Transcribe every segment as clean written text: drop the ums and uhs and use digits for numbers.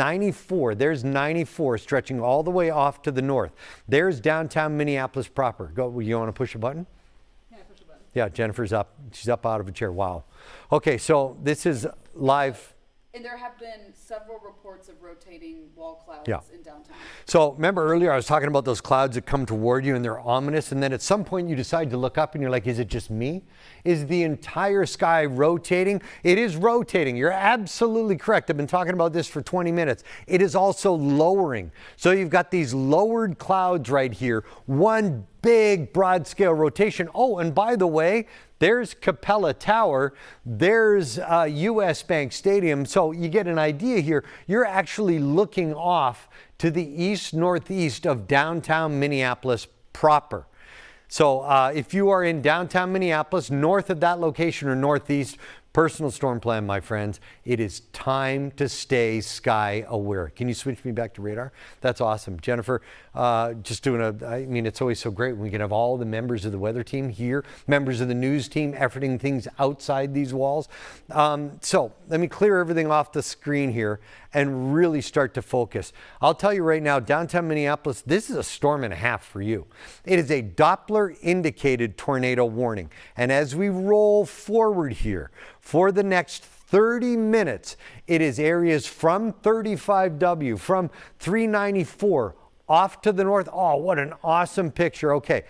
94, there's 94 stretching all the way off to the north. There's downtown Minneapolis proper. Go, you want to push a button? Yeah, push a button. Yeah, Jennifer's up. She's up out of a chair. Wow. Okay, so this is live. And there have been several reports of rotating wall clouds in downtown. So remember earlier I was talking about those clouds that come toward you and they're ominous, and then at some point you decide to look up and you're like, is it just me? Is the entire sky rotating? It is rotating. You're absolutely correct. I've been talking about this for 20 minutes. It is also lowering. So you've got these lowered clouds right here. One big broad scale rotation. Oh, and by the way, there's Capella Tower, there's US Bank Stadium. So you get an idea here. You're actually looking off to the east-northeast of downtown Minneapolis proper. So if you are in downtown Minneapolis, north of that location or northeast, personal storm plan, my friends, it is time to stay sky aware. Can you switch me back to radar? That's awesome. Jennifer, just doing I mean, it's always so great when we can have all the members of the weather team here, members of the news team, efforting things outside these walls. So let me clear everything off the screen here and really start to focus. I'll tell you right now, downtown Minneapolis, this is a storm and a half for you. It is a Doppler indicated tornado warning. And as we roll forward here, for the next 30 minutes, it is areas from 35W, from 394, off to the north. Oh, what an awesome picture. Okay,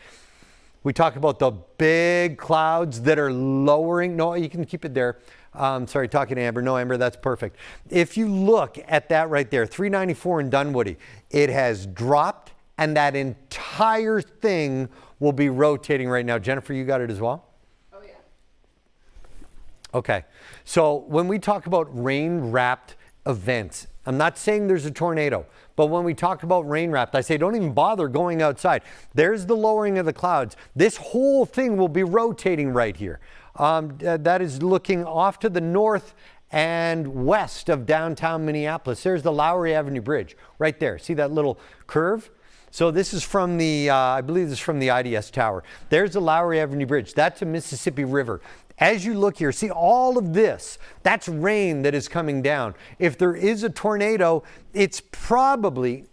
we talk about the big clouds that are lowering. No, you can keep it there. Sorry, talking to Amber. No, Amber, that's perfect. If you look at that right there, 394 in Dunwoody, it has dropped, and that entire thing will be rotating right now. Jennifer, you got it as well? Okay, so when we talk about rain-wrapped events, I'm not saying there's a tornado, but when we talk about rain-wrapped, I say don't even bother going outside. There's the lowering of the clouds. This whole thing will be rotating right here. That is looking off to the north and west of downtown Minneapolis. There's the Lowry Avenue Bridge right there. See that little curve? So this is from the, I believe this is from the IDS Tower. There's the Lowry Avenue Bridge. That's a Mississippi River. As you look here, see all of this, that's rain that is coming down. If there is a tornado, it's probably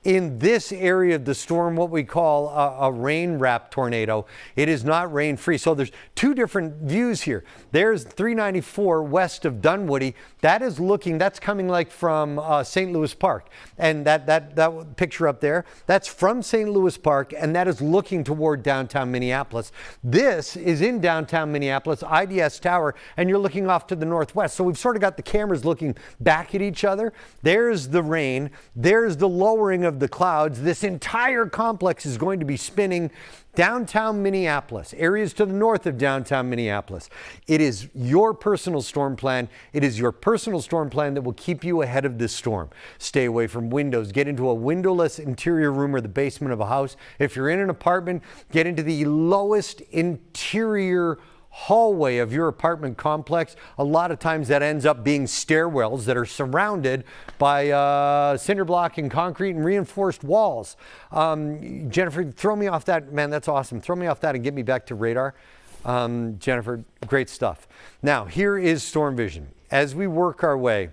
in this area of the storm, what we call a rain-wrapped tornado. It is not rain-free. So there's two different views here. There's 394 west of Dunwoody. That is looking, that's coming like from St. Louis Park. And that picture up there, that's from St. Louis Park, and that is looking toward downtown Minneapolis. This is in downtown Minneapolis, IDS Tower, and you're looking off to the northwest. So we've sort of got the cameras looking back at each other. There's the rain. There's the lowering of the clouds. This entire complex is going to be spinning downtown Minneapolis, areas to the north of downtown Minneapolis. It is your personal storm plan. It is your personal storm plan that will keep you ahead of this storm. Stay away from windows. Get into a windowless interior room or the basement of a house. If you're in an apartment, get into the lowest interior hallway of your apartment complex. A lot of times that ends up being stairwells that are surrounded by cinder block and concrete and reinforced walls. Jennifer, throw me off that. Man, that's awesome. Throw me off that and get me back to radar. Jennifer, great stuff. Now, here is storm vision. As we work our way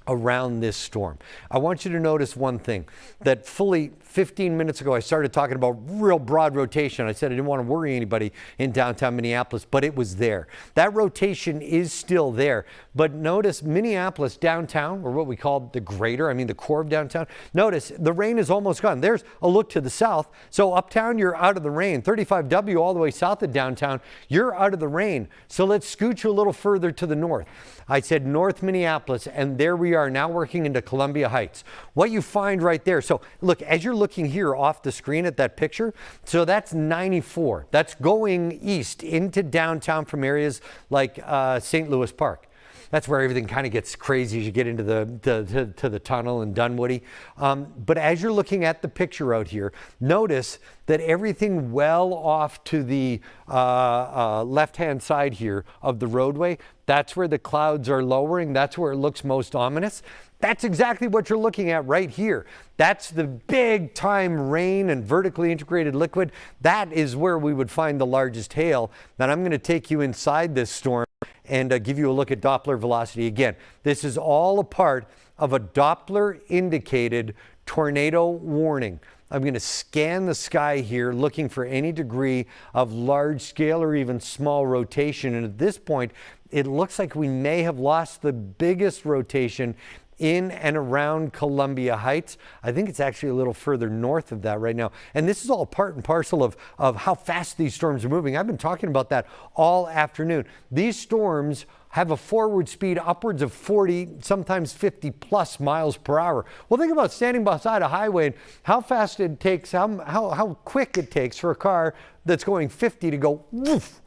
around this storm, I want you to notice one thing, that fully 15 minutes ago I started talking about real broad rotation. I said I didn't want to worry anybody in downtown Minneapolis, but it was there. That rotation is still there. But notice Minneapolis downtown, or what we call the greater, I mean the core of downtown, notice the rain is almost gone. There's a look to the south. So uptown you're out of the rain. 35W all the way south of downtown, you're out of the rain. So let's scoot you a little further to the north. I said North Minneapolis, and there we are now working into Columbia Heights. What you find right there, so look, as you're looking here off the screen at that picture, so that's 94. That's going east into downtown from areas like St. Louis Park. That's where everything kind of gets crazy as you get into the tunnel in Dunwoody. But as you're looking at the picture out here, notice that everything well off to the left-hand side here of the roadway, That's where the clouds are lowering. That's where it looks most ominous. That's exactly what you're looking at right here. That's the big time rain and vertically integrated liquid. That is where we would find the largest hail. Now I'm going to take you inside this storm and give you a look at Doppler velocity. Again, this is all a part of a Doppler indicated tornado warning. I'm going to scan the sky here looking for any degree of large scale or even small rotation. And at this point, it looks like we may have lost the biggest rotation in and around Columbia Heights. I think it's actually a little further north of that right now. And this is all part and parcel of how fast these storms are moving. I've been talking about that all afternoon. These storms have a forward speed upwards of 40, sometimes 50 plus miles per hour. Well, think about standing beside a highway and how fast it takes, how quick it takes for a car that's going 50 to go woof,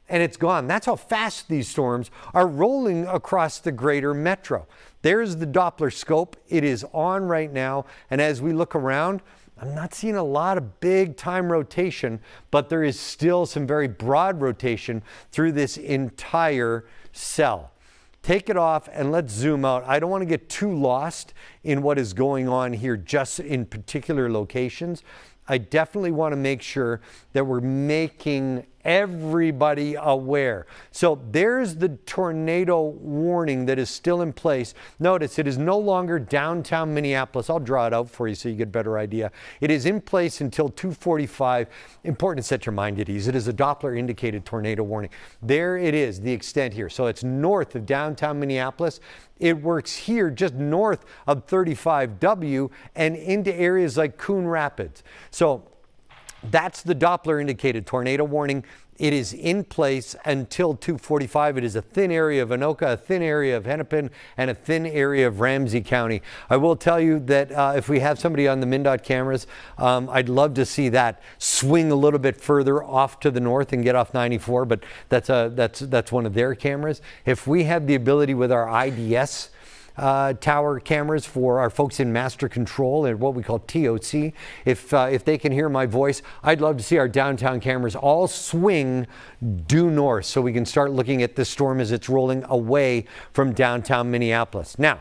and it's gone. That's how fast these storms are rolling across the greater metro. There's the Doppler scope. It is on right now. And as we look around, I'm not seeing a lot of big time rotation, but there is still some very broad rotation through this entire cell. Take it off and let's zoom out. I don't want to get too lost in what is going on here just in particular locations. I definitely want to make sure that we're making everybody aware. So there's the tornado warning that is still in place. Notice it is no longer downtown Minneapolis. I'll draw it out for you so you get a better idea. It is in place until 2:45. Important to set your mind at ease. It is a Doppler indicated tornado warning. There it is, the extent here. So it's north of downtown Minneapolis. It works here just north of 35W and into areas like Coon Rapids. So that's the Doppler indicated tornado warning. It is in place until 2:45. It is a thin area of Anoka, a thin area of Hennepin, and a thin area of Ramsey County. I will tell you that if we have somebody on the MnDOT cameras, I'd love to see that swing a little bit further off to the north and get off 94, but that's one of their cameras. If we have the ability with our IDS tower cameras for our folks in master control and what we call TOC. If they can hear my voice, I'd love to see our downtown cameras all swing due north so we can start looking at this storm as it's rolling away from downtown Minneapolis. Now,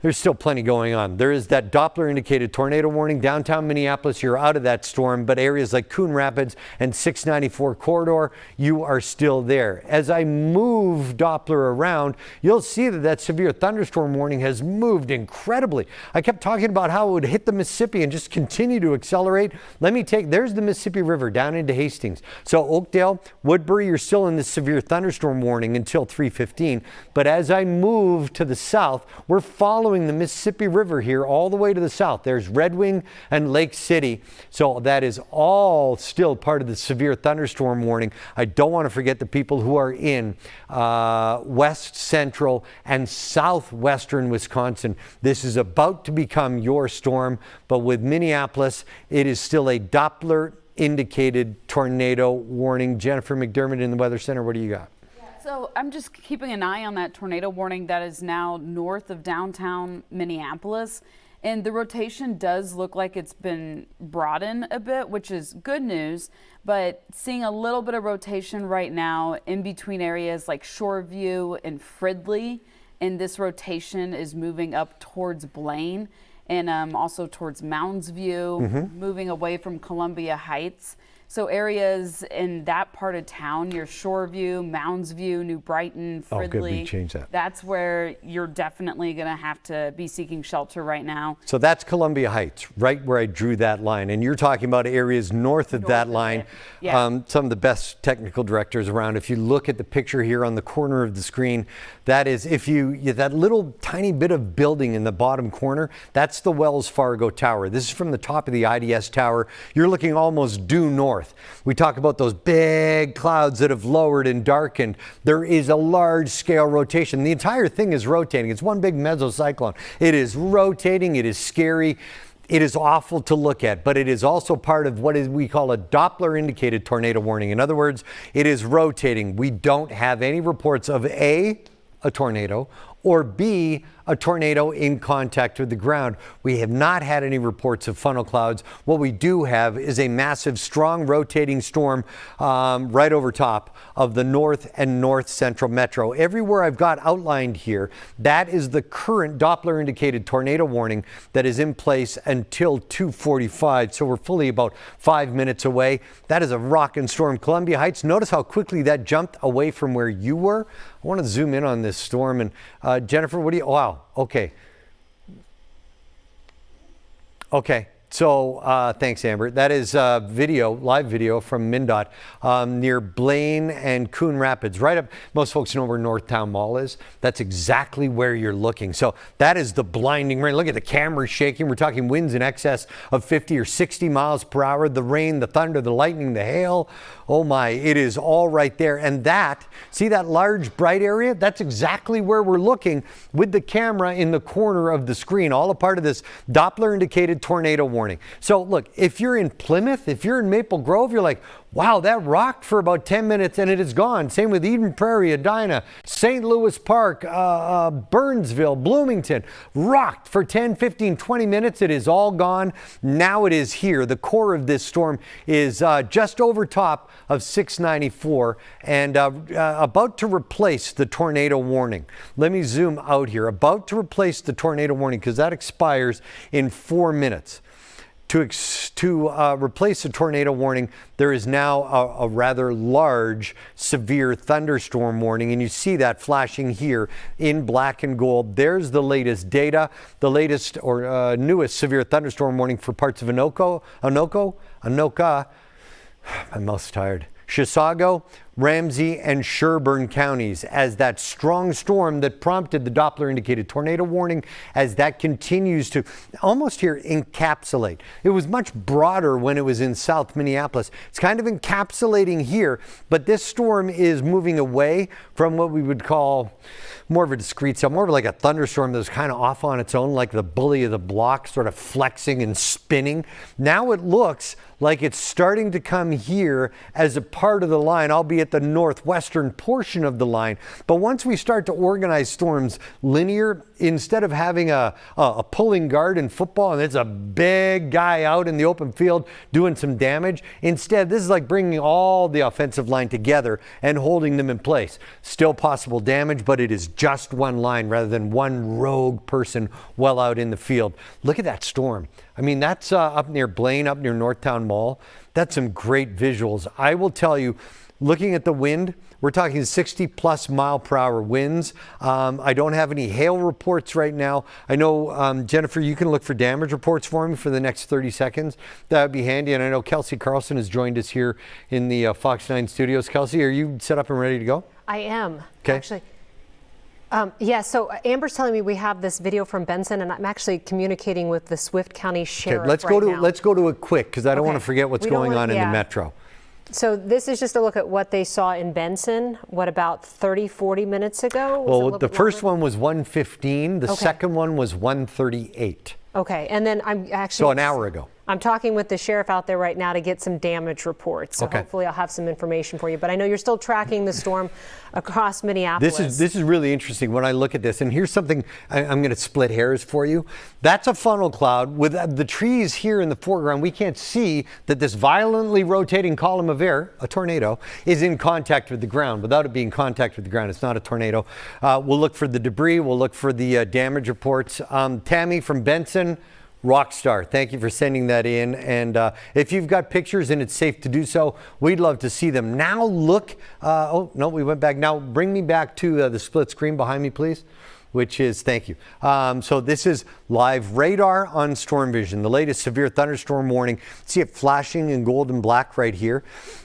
there's still plenty going on. There is that Doppler indicated tornado warning. Downtown Minneapolis, you're out of that storm, but areas like Coon Rapids and 694 corridor, you are still there. As I move Doppler around, you'll see that severe thunderstorm warning has moved incredibly. I kept talking about how it would hit the Mississippi and just continue to accelerate. There's the Mississippi River down into Hastings. So Oakdale, Woodbury, you're still in this severe thunderstorm warning until 3:15. But as I move to the south, we're following the Mississippi River here all the way to the south. There's Red Wing and Lake City. So that is all still part of the severe thunderstorm warning. I don't want to forget the people who are in west central and southwestern Wisconsin. This is about to become your storm, but with Minneapolis, it is still a Doppler indicated tornado warning. Jennifer McDermott in the Weather Center, what do you got? So I'm just keeping an eye on that tornado warning that is now north of downtown Minneapolis. And the rotation does look like it's been broadened a bit, which is good news. But seeing a little bit of rotation right now in between areas like Shoreview and Fridley. And this rotation is moving up towards Blaine and also towards Mounds View, moving away from Columbia Heights. So areas in that part of town, your Shoreview, Mounds View, New Brighton, Fridley. Oh, good, we changed that. That's where you're definitely going to have to be seeking shelter right now. So that's Columbia Heights, right where I drew that line. And you're talking about areas north of that line. Yeah. Some of the best technical directors around. If you look at the picture here on the corner of the screen, that is, that little tiny bit of building in the bottom corner, that's the Wells Fargo Tower. This is from the top of the IDS tower. You're looking almost due north. We talk about those big clouds that have lowered and darkened. There is a large scale rotation. The entire thing is rotating. It's one big mesocyclone. It is rotating. It is scary. It is awful to look at, but it is also part of what we call a Doppler indicated tornado warning. In other words, it is rotating. We don't have any reports of A tornado, or B, a tornado in contact with the ground. We have not had any reports of funnel clouds. What we do have is a massive, strong rotating storm right over top of the north and north central metro. Everywhere I've got outlined here, that is the current Doppler indicated tornado warning that is in place until 2:45. So we're fully about 5 minutes away. That is a rockin' storm. Columbia Heights, notice how quickly that jumped away from where you were. I want to zoom in on this storm. And Jennifer, what do you, wow, okay. Okay. So thanks, Amber. That is video, live video from MnDOT near Blaine and Coon Rapids, right up. Most folks know where Northtown Mall is. That's exactly where you're looking. So that is the blinding rain. Look at the camera shaking. We're talking winds in excess of 50 or 60 miles per hour. The rain, the thunder, the lightning, the hail. Oh my, it is all right there. And that, see that large bright area? That's exactly where we're looking with the camera in the corner of the screen, all a part of this Doppler indicated tornado warning. So look, if you're in Plymouth, if you're in Maple Grove, you're like, wow, that rocked for about 10 minutes and it is gone. Same with Eden Prairie, Edina, St. Louis Park, Burnsville, Bloomington, rocked for 10, 15, 20 minutes. It is all gone. Now it is here. The core of this storm is just over top of 694 and about to replace the tornado warning. Let me zoom out here. About to replace the tornado warning because that expires in 4 minutes. To replace the tornado warning, there is now a rather large severe thunderstorm warning, and you see that flashing here in black and gold. There's the latest data, the latest or newest severe thunderstorm warning for parts of Anoka, I'm most tired, Chisago, Ramsey, and Sherburne counties as that strong storm that prompted the Doppler indicated tornado warning, as that continues to almost here encapsulate. It was much broader when it was in South Minneapolis. It's kind of encapsulating here, but this storm is moving away from what we would call more of a discrete cell, more of like a thunderstorm that was kind of off on its own, like the bully of the block, sort of flexing and spinning. Now it looks like it's starting to come here as a part of the line, albeit the northwestern portion of the line. But once we start to organize storms linear, instead of having a pulling guard in football and it's a big guy out in the open field doing some damage, instead this is like bringing all the offensive line together and holding them in place. Still possible damage, but it is just one line rather than one rogue person well out in the field. Look at that storm. I mean, that's up near Blaine, up near Northtown Mall. That's some great visuals. I will tell you, looking at the wind, we're talking 60 plus mile per hour winds. I don't have any hail reports right now. I know, Jennifer, you can look for damage reports for me for the next 30 seconds. That would be handy. And I know Kelsey Carlson has joined us here in the Fox 9 studios. Kelsey, are you set up and ready to go? I am, okay. Actually. Yeah, so Amber's telling me we have this video from Benson, and I'm actually communicating with the Swift County Sheriff. Okay, let's go to it quick because I don't want to forget what's going on in the metro. So this is just a look at what they saw in Benson, what, about 30, 40 minutes ago? Well, the first one was 1:15. The second one was 1:38. Okay, and then I'm actually... So an hour ago. I'm talking with the sheriff out there right now to get some damage reports. So okay. Hopefully I'll have some information for you. But I know you're still tracking the storm across Minneapolis. This is really interesting when I look at this. And here's something I'm going to split hairs for you. That's a funnel cloud with the trees here in the foreground. We can't see that this violently rotating column of air, a tornado, is in contact with the ground. Without it being in contact with the ground, it's not a tornado. We'll look for the debris. We'll look for the damage reports. Tammy from Benson. Rockstar, thank you for sending that in. And if you've got pictures and it's safe to do so, we'd love to see them. Now look, oh, no, we went back. Now bring me back to the split screen behind me, please, which is, thank you. So this is live radar on Storm Vision, the latest severe thunderstorm warning. See it flashing in gold and black right here.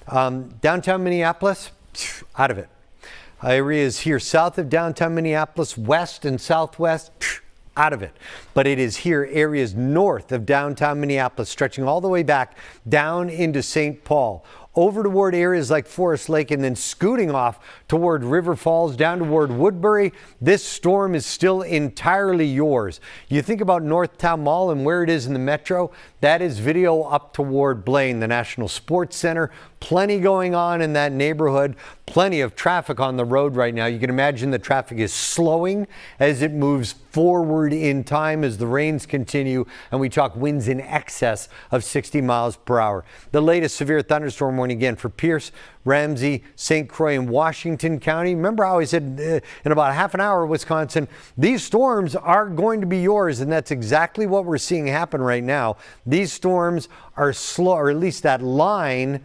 Downtown Minneapolis, out of it. Areas here south of downtown Minneapolis, west and southwest, out of it. But it is here areas north of downtown Minneapolis, stretching all the way back down into St. Paul, over toward areas like Forest Lake, and then scooting off toward River Falls, down toward Woodbury. This storm is still entirely yours. You think about Northtown Mall and where it is in the metro, that is video up toward Blaine, the National Sports Center, Plenty going on in that neighborhood. Plenty of traffic on the road right now. You can imagine the traffic is slowing as it moves forward in time as the rains continue, and we talk winds in excess of 60 miles per hour. The latest severe thunderstorm warning again for Pierce, Ramsey, St. Croix, and Washington County. Remember how I said in about half an hour, Wisconsin, these storms are going to be yours, and that's exactly what we're seeing happen right now. These storms are slow, or at least that line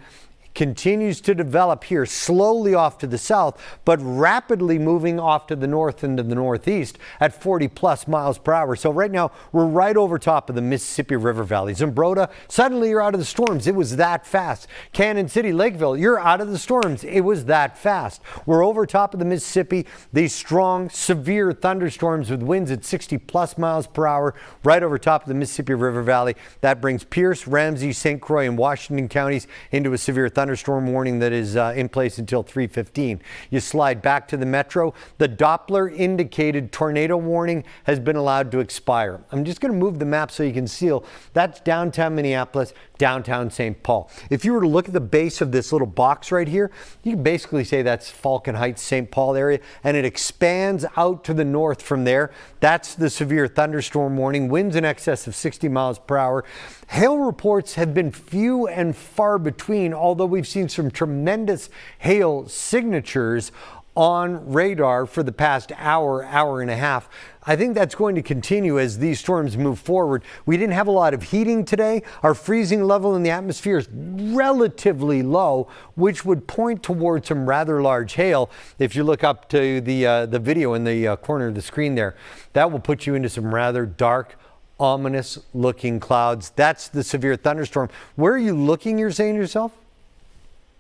continues to develop here slowly off to the south, but rapidly moving off to the north and to the northeast at 40 plus miles per hour. So right now we're right over top of the Mississippi River Valley. Zumbrota, suddenly you're out of the storms. It was that fast. Cannon City, Lakeville, you're out of the storms. It was that fast. We're over top of the Mississippi. These strong, severe thunderstorms with winds at 60 plus miles per hour right over top of the Mississippi River Valley. That brings Pierce, Ramsey, St. Croix, and Washington counties into a severe thunderstorm warning that is in place until 3:15. You slide back to the metro. The Doppler indicated tornado warning has been allowed to expire. I'm just going to move the map so you can see. That's downtown Minneapolis, downtown St. Paul. If you were to look at the base of this little box right here, you can basically say that's Falcon Heights, St. Paul area, and it expands out to the north from there. That's the severe thunderstorm warning. Winds in excess of 60 miles per hour. Hail reports have been few and far between, although we've seen some tremendous hail signatures on radar for the past hour, hour and a half. I think that's going to continue as these storms move forward. We didn't have a lot of heating today. Our freezing level in the atmosphere is relatively low, which would point towards some rather large hail. If you look up to the video in the corner of the screen there, that will put you into some rather dark, ominous looking clouds. That's the severe thunderstorm. Where are you looking, you're saying to yourself?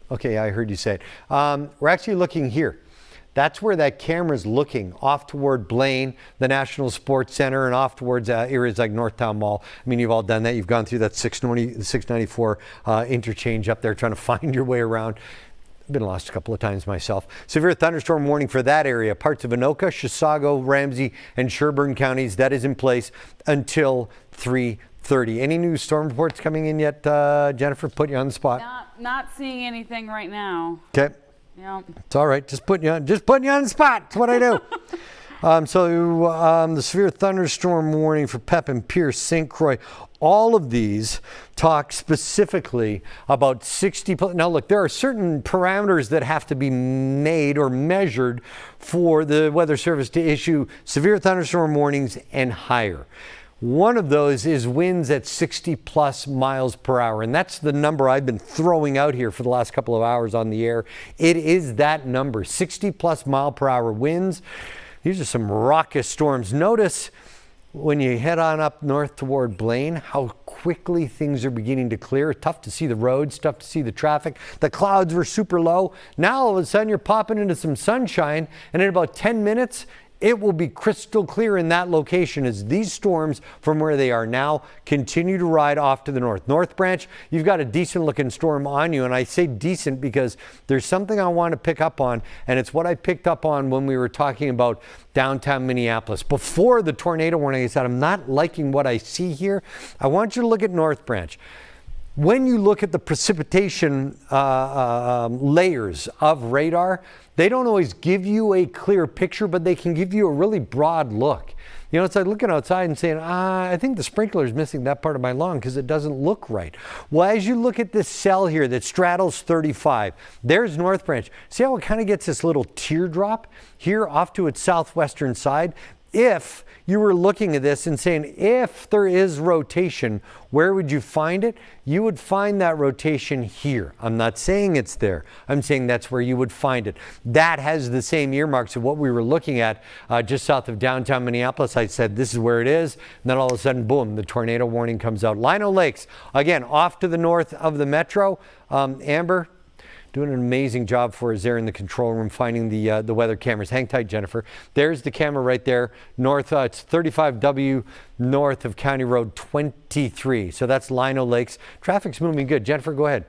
Okay, I heard you say it. We're actually looking here. That's where that camera's looking, off toward Blaine, the National Sports Center, and off towards areas like Northtown Mall. I mean, you've all done that. You've gone through that 694 interchange up there trying to find your way around. I've been lost a couple of times myself. Severe thunderstorm warning for that area. Parts of Anoka, Chisago, Ramsey, and Sherburne counties. That is in place until 3:30. Any new storm reports coming in yet, Jennifer? Put you on the spot. Not seeing anything right now. Okay. Yeah. It's all right. Just putting you on the spot. That's what I do. The severe thunderstorm warning for Pepin, Pierce, St. Croix, all of these talk specifically about 60. Now, look, there are certain parameters that have to be made or measured for the Weather Service to issue severe thunderstorm warnings and higher. One of those is winds at 60 plus miles per hour. And that's the number I've been throwing out here for the last couple of hours on the air. It is that number, 60 plus mile per hour winds. These are some raucous storms. Notice when you head on up north toward Blaine, how quickly things are beginning to clear. Tough to see the roads, tough to see the traffic. The clouds were super low. Now all of a sudden you're popping into some sunshine, and in about 10 minutes, it will be crystal clear in that location as these storms from where they are now continue to ride off to the north. North Branch, you've got a decent looking storm on you. And I say decent because there's something I want to pick up on. And it's what I picked up on when we were talking about downtown Minneapolis. Before the tornado warning, I said, I'm not liking what I see here. I want you to look at North Branch. When you look at the precipitation layers of radar, they don't always give you a clear picture, but they can give you a really broad look. You know, it's like looking outside and saying, I think the sprinkler is missing that part of my lawn because it doesn't look right. Well, as you look at this cell here that straddles 35, there's North Branch. See how it kind of gets this little teardrop here off to its southwestern side? If you were looking at this and saying, if there is rotation, where would you find it? You would find that rotation here. I'm not saying it's there. I'm saying that's where you would find it. That has the same earmarks of what we were looking at just south of downtown Minneapolis. I said, this is where it is. And then all of a sudden, boom, the tornado warning comes out. Lino Lakes, again, off to the north of the metro. Amber, doing an amazing job for us there in the control room, finding the weather cameras. Hang tight, Jennifer. There's the camera right there. North, it's 35W north of County Road 23. So that's Lino Lakes. Traffic's moving good. Jennifer, go ahead.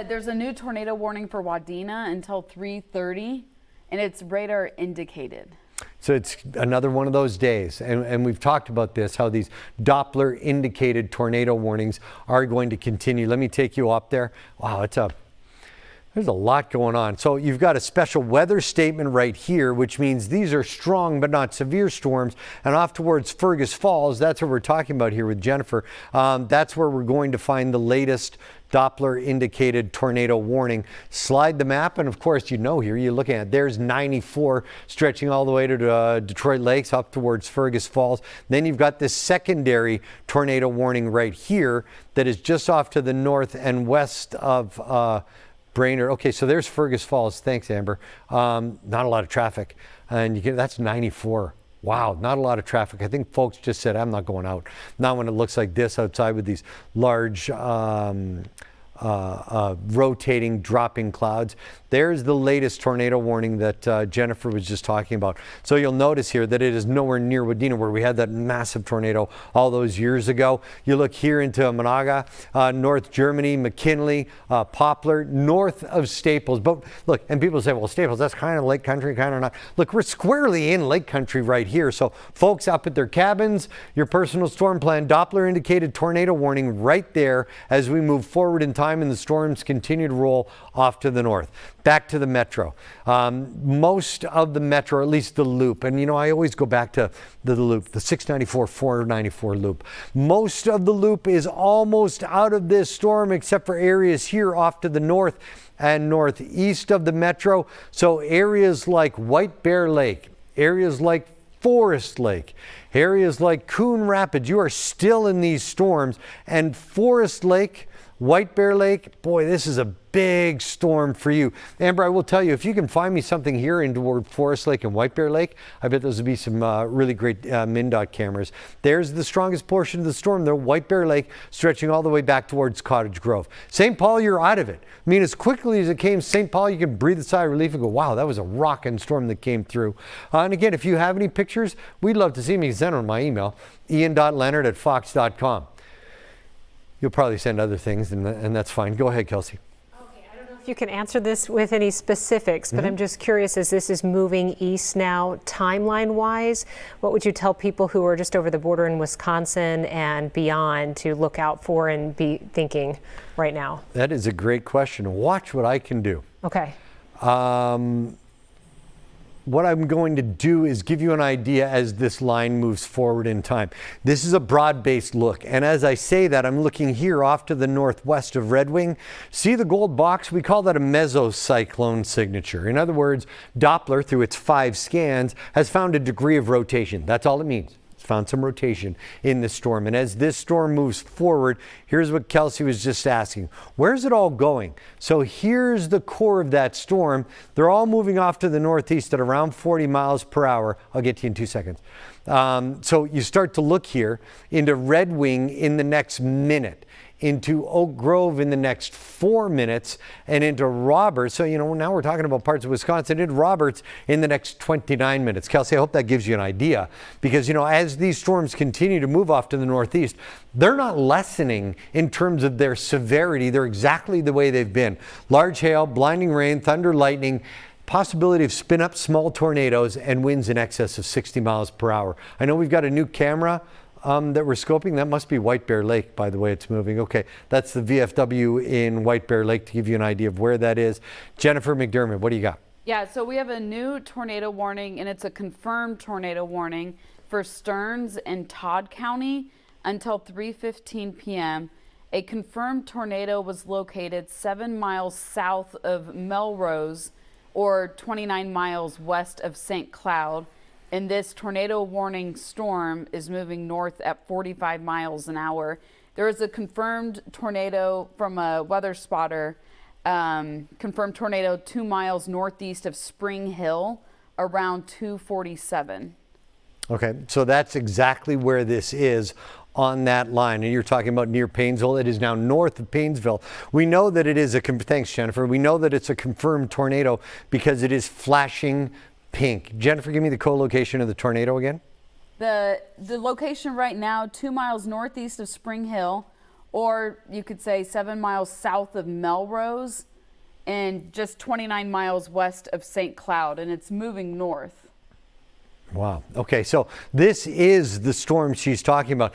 There's a new tornado warning for Wadena until 3:30, and it's radar indicated. So it's another one of those days. And we've talked about this, how these Doppler indicated tornado warnings are going to continue. Let me take you up there. Wow, it's a There's a lot going on. So you've got a special weather statement right here, which means these are strong but not severe storms. And off towards Fergus Falls, that's what we're talking about here with Jennifer. That's where we're going to find the latest Doppler indicated tornado warning. Slide the map, and of course, you know here, you're looking at, there's 94 stretching all the way to Detroit Lakes up towards Fergus Falls. Then you've got this secondary tornado warning right here that is just off to the north and west of Brainerd. Okay, so there's Fergus Falls. Thanks, Amber. Not a lot of traffic, and that's 94. Wow, not a lot of traffic. I think folks just said, I'm not going out. Not when it looks like this outside with these large rotating, dropping clouds. There's the latest tornado warning that Jennifer was just talking about. So you'll notice here that it is nowhere near Wadena, where we had that massive tornado all those years ago. You look here into Monaga, North Germany, McKinley, Poplar, north of Staples. But look, and people say, well, Staples, that's kind of lake country, kind of not. Look, we're squarely in lake country right here. So folks up at their cabins, your personal storm plan, Doppler indicated tornado warning right there as we move forward in time and the storms continue to roll off to the north. Back to the metro. Most of the metro, at least the loop, and you know, I always go back to the loop, the 694, 494 loop. Most of the loop is almost out of this storm except for areas here off to the north and northeast of the metro. So areas like White Bear Lake, areas like Forest Lake, areas like Coon Rapids, you are still in these storms. And Forest Lake, White Bear Lake, boy, this is a big storm for you. Amber, I will tell you, if you can find me something here in toward Forest Lake and White Bear Lake, I bet those would be some really great MnDOT cameras. There's the strongest portion of the storm, the White Bear Lake, stretching all the way back towards Cottage Grove. St. Paul, you're out of it. I mean, as quickly as it came, St. Paul, you can breathe a sigh of relief and go, wow, that was a rocking storm that came through. And again, if you have any pictures, we'd love to see them. You can send them on my email, ian.leonard@fox.com. You'll probably send other things, and that's fine. Go ahead, Kelsey. Okay, I don't know if you can answer this with any specifics, but I'm just curious, as this is moving east now, timeline-wise, what would you tell people who are just over the border in Wisconsin and beyond to look out for and be thinking right now? That is a great question. Watch what I can do. Okay. What I'm going to do is give you an idea as this line moves forward in time. This is a broad-based look, and as I say that, I'm looking here off to the northwest of Red Wing. See the gold box? We call that a mesocyclone signature. In other words, Doppler, through its 5 scans, has found a degree of rotation. That's all it means. Found some rotation in the storm. And as this storm moves forward, here's what Kelsey was just asking. Where's it all going? So here's the core of that storm. They're all moving off to the northeast at around 40 miles per hour. I'll get to you in 2 seconds. So you start to look here into Red Wing in the next minute, into Oak Grove in the next 4 minutes, and into Roberts. So, you know, now we're talking about parts of Wisconsin, into Roberts in the next 29 minutes. Kelsey, I hope that gives you an idea, because, you know, as these storms continue to move off to the northeast, they're not lessening in terms of their severity. They're exactly the way they've been. Large hail, blinding rain, thunder, lightning, possibility of spin up small tornadoes, and winds in excess of 60 miles per hour. I know we've got a new camera that we're scoping. That must be White Bear Lake, by the way it's moving. Okay, that's the VFW in White Bear Lake, to give you an idea of where that is. Jennifer McDermott, what do you got? Yeah, so we have a new tornado warning, and it's a confirmed tornado warning for Stearns and Todd County until 3:15 p.m. A confirmed tornado was located 7 miles south of Melrose, or 29 miles west of St. Cloud. And this tornado warning storm is moving north at 45 miles an hour. There is a confirmed tornado from a weather spotter, confirmed tornado 2 miles northeast of Spring Hill around 2:47. Okay, so that's exactly where this is on that line. And you're talking about near Paynesville. It is now north of Paynesville. We know that it is thanks, Jennifer. We know that it's a confirmed tornado because it is flashing pink. Jennifer, give me the co-location of the tornado again. The location right now, 2 miles northeast of Spring Hill, or you could say 7 miles south of Melrose, and just 29 miles west of St. Cloud, and it's moving north. Wow. Okay, so this is the storm she's talking about.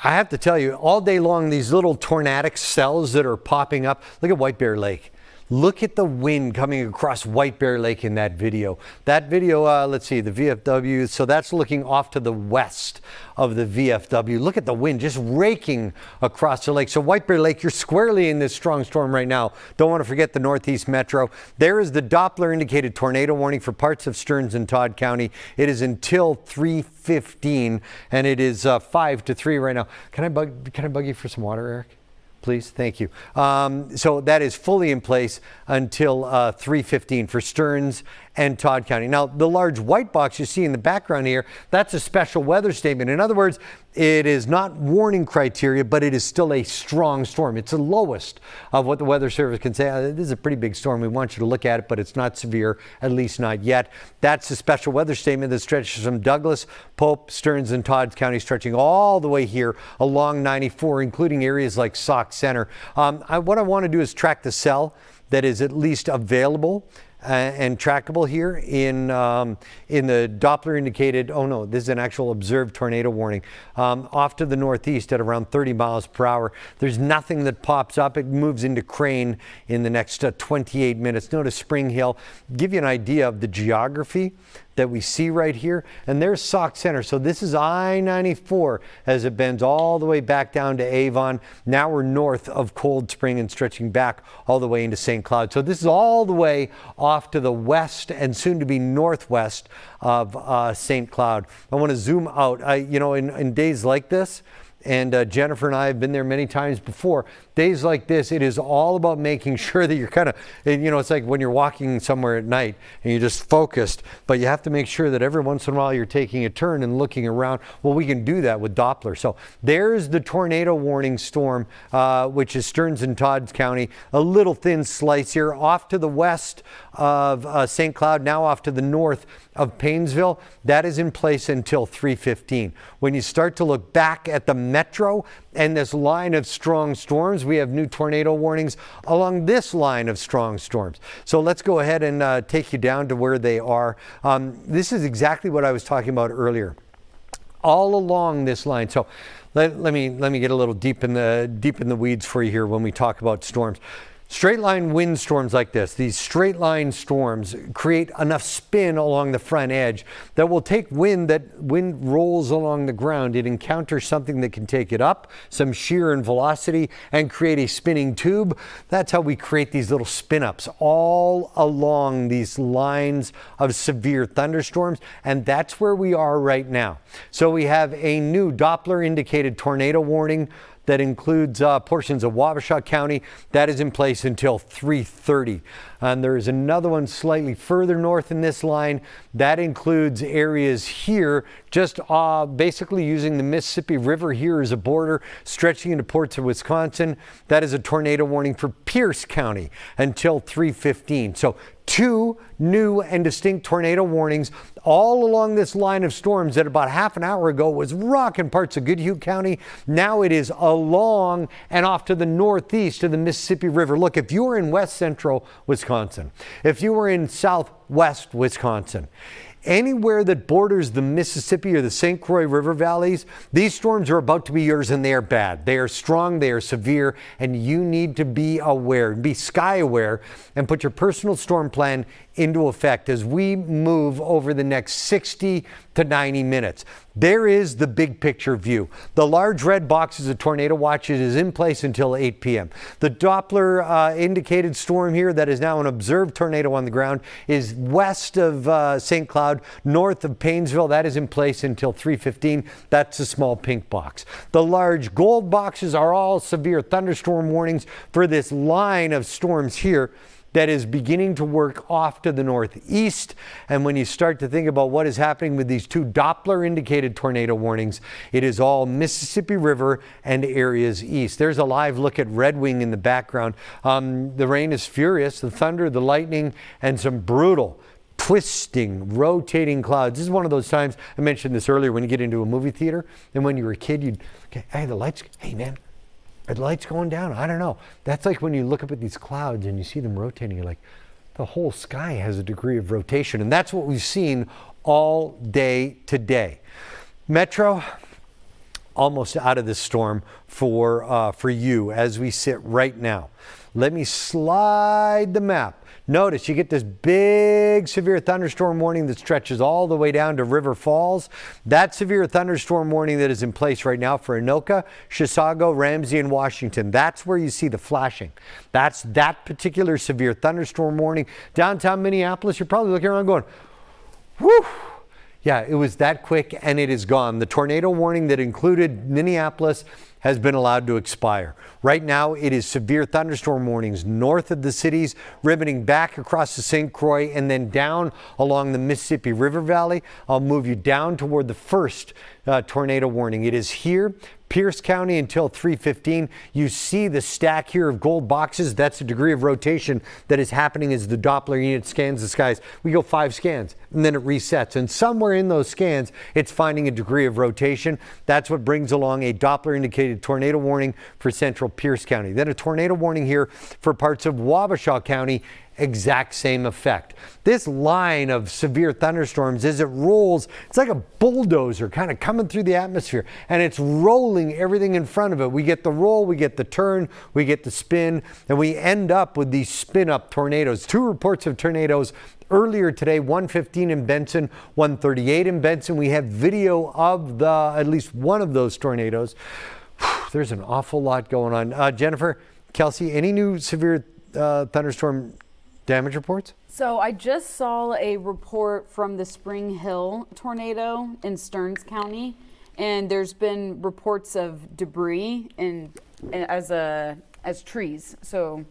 I have to tell you, all day long, these little tornadic cells that are popping up. Look at White Bear Lake. Look at the wind coming across White Bear Lake in that video. That video, let's see, the VFW, so that's looking off to the west of the VFW. Look at the wind just raking across the lake. So White Bear Lake, you're squarely in this strong storm right now. Don't want to forget the Northeast Metro. There is the Doppler indicated tornado warning for parts of Stearns and Todd County. It is until 3:15, and it is 5 to 3 right now. Can I bug you for some water, Eric? Please, thank you. So that is fully in place until 3:15 for Stearns and Todd County. Now, the large white box you see in the background here, that's a special weather statement. In other words, it is not warning criteria, but it is still a strong storm. It's the lowest of what the Weather Service can say. This is a pretty big storm. We want you to look at it, but it's not severe, at least not yet. That's the special weather statement that stretches from Douglas, Pope, Stearns, and Todd County, stretching all the way here along 94, including areas like Sauk Center. What I want to do is track the cell that is at least available and trackable here in the Doppler indicated, oh no, this is an actual observed tornado warning, off to the northeast at around 30 miles per hour. There's nothing that pops up. It moves into Crane in the next 28 minutes. Notice Spring Hill. Give you an idea of the geography that we see right here, and there's Sauk Center. So this is I-94 as it bends all the way back down to Avon. Now we're north of Cold Spring and stretching back all the way into St. Cloud. So this is all the way off to the west and soon to be northwest of St. Cloud. I want to zoom out. You know, in days like this, and Jennifer and I have been there many times before. Days like this, it is all about making sure that you're kind of, you know, it's like when you're walking somewhere at night and you're just focused, but you have to make sure that every once in a while you're taking a turn and looking around. Well, we can do that with Doppler. So there's the tornado warning storm, which is Stearns and Todd County. A little thin slice here off to the west of St. Cloud, now off to the north of Paynesville. That is in place until 3:15. When you start to look back at the metro and this line of strong storms, we have new tornado warnings along this line of strong storms. So let's go ahead and take you down to where they are. This is exactly what I was talking about earlier. All along this line. So let me get a little deep in the weeds for you here when we talk about storms. Straight line wind storms like this, these straight line storms create enough spin along the front edge that will take wind rolls along the ground. It encounters something that can take it up, some shear and velocity, and create a spinning tube. That's how we create these little spin ups all along these lines of severe thunderstorms. And that's where we are right now. So we have a new Doppler indicated tornado warning that includes portions of Wabasha County. That is in place until 3:30. And there is another one slightly further north in this line. That includes areas here, just basically using the Mississippi River here as a border, stretching into ports of Wisconsin. That is a tornado warning for Pierce County until 3:15. So 2 new and distinct tornado warnings all along this line of storms that about half an hour ago was rocking parts of Goodhue County. Now it is along and off to the northeast of the Mississippi River. Look, if you were in west central Wisconsin, if you were in southwest Wisconsin, anywhere that borders the Mississippi or the St. Croix River valleys, these storms are about to be yours, and they are bad. They are strong, they are severe, and you need to be aware, be sky aware, and put your personal storm plan into effect as we move over the next 60 to 90 minutes. There is the big picture view. The large red boxes of tornado watches is in place until 8 p.m. The Doppler indicated storm here that is now an observed tornado on the ground is west of St. Cloud, north of Paynesville. That is in place until 3:15. That's a small pink box. The large gold boxes are all severe thunderstorm warnings for this line of storms here that is beginning to work off to the northeast. And when you start to think about what is happening with these 2 Doppler indicated tornado warnings, it is all Mississippi River and areas east. There's a live look at Red Wing in the background. The rain is furious, the thunder, the lightning, and some brutal twisting, rotating clouds. This is one of those times, I mentioned this earlier, when you get into a movie theater and when you were a kid, you'd, okay, hey, the lights, hey man, are the lights going down? I don't know. That's like when you look up at these clouds and you see them rotating, you're like, the whole sky has a degree of rotation. And that's what we've seen all day today. Metro, almost out of this storm for you as we sit right now. Let me slide the map. Notice you get this big severe thunderstorm warning that stretches all the way down to River Falls. That severe thunderstorm warning that is in place right now for Anoka, Chisago, Ramsey, and Washington. That's where you see the flashing. That's that particular severe thunderstorm warning. Downtown Minneapolis, you're probably looking around going, whew. Yeah, it was that quick and it is gone. The tornado warning that included Minneapolis has been allowed to expire. Right now, it is severe thunderstorm warnings north of the cities, ribboning back across the St. Croix and then down along the Mississippi River Valley. I'll move you down toward the first tornado warning. It is here, Pierce County until 3:15. You see the stack here of gold boxes. That's the degree of rotation that is happening as the Doppler unit scans the skies. We go 5 scans and then it resets. And somewhere in those scans, it's finding a degree of rotation. That's what brings along a Doppler indicated tornado warning for central Pierce County. Then a tornado warning here for parts of Wabasha County. Exact same effect. This line of severe thunderstorms, as it rolls, it's like a bulldozer kind of coming through the atmosphere, and it's rolling everything in front of it. We get the roll, we get the turn, we get the spin, and we end up with these spin-up tornadoes. 2 reports of tornadoes earlier today, 1:15 in Benson, 1:38 in Benson. We have video of at least one of those tornadoes. There's an awful lot going on. Jennifer, Kelsey, any new severe thunderstorm damage reports? So I just saw a report from the Spring Hill tornado in Stearns County, and there's been reports of debris as trees. So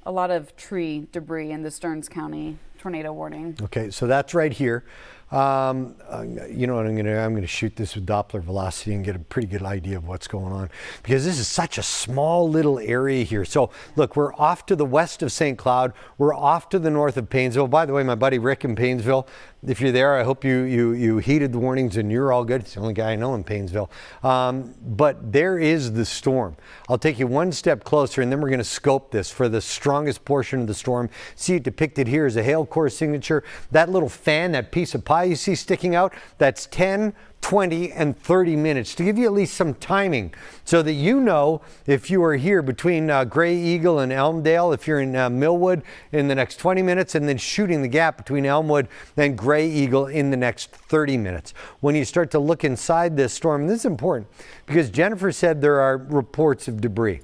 a lot of tree debris in the Stearns County tornado warning. Okay, so that's right here. You know what I'm going to shoot this with Doppler velocity and get a pretty good idea of what's going on, because this is such a small little area here. So look, we're off to the west of St. Cloud. We're off to the north of Paynesville. By the way, my buddy Rick in Paynesville, if you're there, I hope you heeded the warnings and you're all good. It's the only guy I know in Paynesville. But there is the storm. I'll take you one step closer and then we're going to scope this for the strongest portion of the storm. See it depicted here as a hail core signature. That little fan, that piece of pie you see sticking out, that's 10, 20, and 30 minutes to give you at least some timing so that you know if you are here between Gray Eagle and Elmdale, if you're in Millwood in the next 20 minutes, and then shooting the gap between Elmwood and Gray Eagle in the next 30 minutes. When you start to look inside this storm, and this is important because Jennifer said there are reports of debris.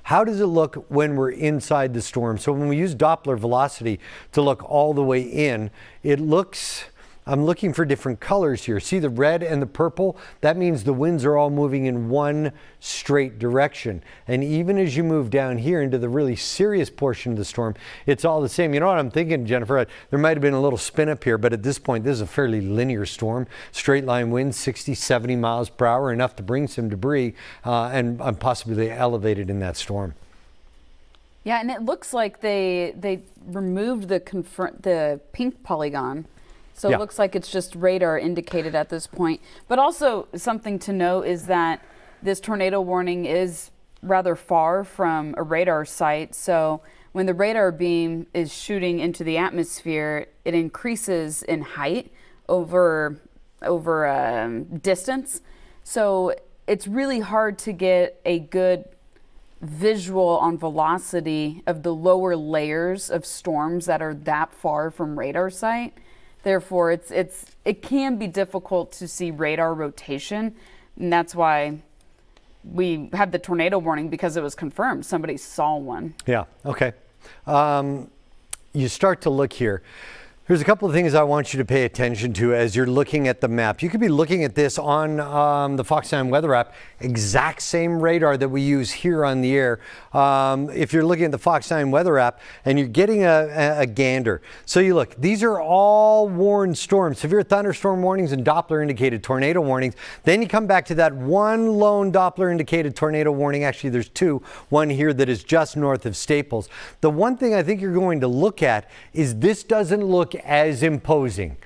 How does it look when we're inside the storm? So when we use Doppler velocity to look all the way in, it looks, I'm looking for different colors here. See the red and the purple? That means the winds are all moving in one straight direction. And even as you move down here into the really serious portion of the storm, it's all the same. You know what I'm thinking, Jennifer? There might have been a little spin up here, but at this point, this is a fairly linear storm. Straight line winds, 60, 70 miles per hour, enough to bring some debris and possibly elevated in that storm. Yeah, and it looks like they removed the pink polygon. So Yeah. It looks like it's just radar indicated at this point. But also something to note is that this tornado warning is rather far from a radar site. So when the radar beam is shooting into the atmosphere, it increases in height over distance. So it's really hard to get a good visual on velocity of the lower layers of storms that are that far from radar site. Therefore, it can be difficult to see radar rotation, and that's why we have the tornado warning, because it was confirmed. Somebody saw one. Yeah. Okay. You start to look here. There's a couple of things I want you to pay attention to as you're looking at the map. You could be looking at this on the Fox 9 weather app, exact same radar that we use here on the air. If you're looking at the Fox 9 weather app and you're getting a gander. So you look, these are all warned storms, severe thunderstorm warnings and Doppler indicated tornado warnings. Then you come back to that one lone Doppler indicated tornado warning. Actually, there's 2, one here that is just north of Staples. The one thing I think you're going to look at is this doesn't look as imposing.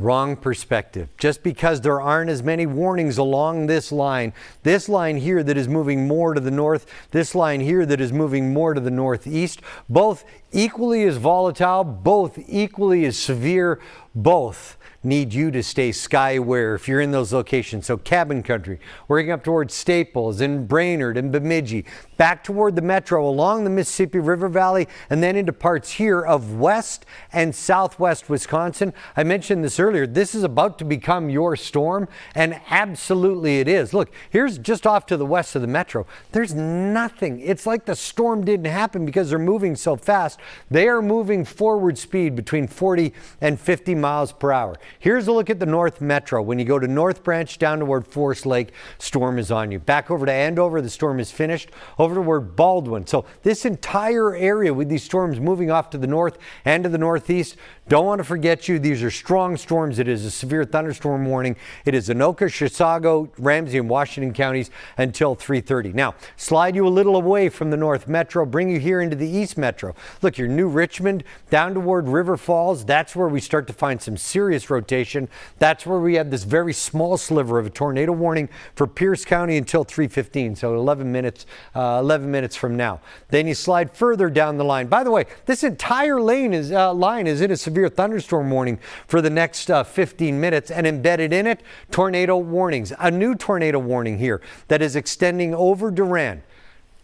Wrong perspective. Just because there aren't as many warnings along this line here that is moving more to the north, this line here that is moving more to the northeast, both equally as volatile, both equally as severe, both need you to stay sky aware if you're in those locations. So Cabin Country, working up towards Staples and Brainerd and Bemidji, back toward the metro along the Mississippi River Valley, and then into parts here of west and southwest Wisconsin. I mentioned this earlier. This is about to become your storm, and absolutely it is. Look, here's just off to the west of the metro. There's nothing. It's like the storm didn't happen because they're moving so fast. They are moving forward speed between 40 and 50 miles per hour. Here's a look at the North Metro. When you go to North Branch down toward Forest Lake, storm is on you. Back over to Andover, the storm is finished. Over toward Baldwin. So this entire area with these storms moving off to the north and to the northeast, don't want to forget you. These are strong storms. It is a severe thunderstorm warning. It is Anoka, Chisago, Ramsey, and Washington counties until 3:30. Now, slide you a little away from the North Metro, bring you here into the East Metro. Look, your New Richmond down toward River Falls. That's where we start to find some serious rotation. That's where we have this very small sliver of a tornado warning for Pierce County until 3:15. So 11 minutes from now. Then you slide further down the line. By the way, this entire line is in a severe thunderstorm warning for the next 15 minutes, and embedded in it, tornado warnings. A new tornado warning here that is extending over Durand.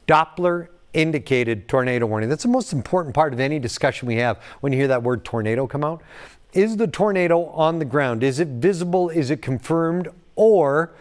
Doppler indicated tornado warning. That's the most important part of any discussion we have when you hear that word tornado come out. Is the tornado on the ground? Is it visible? Is it confirmed? Or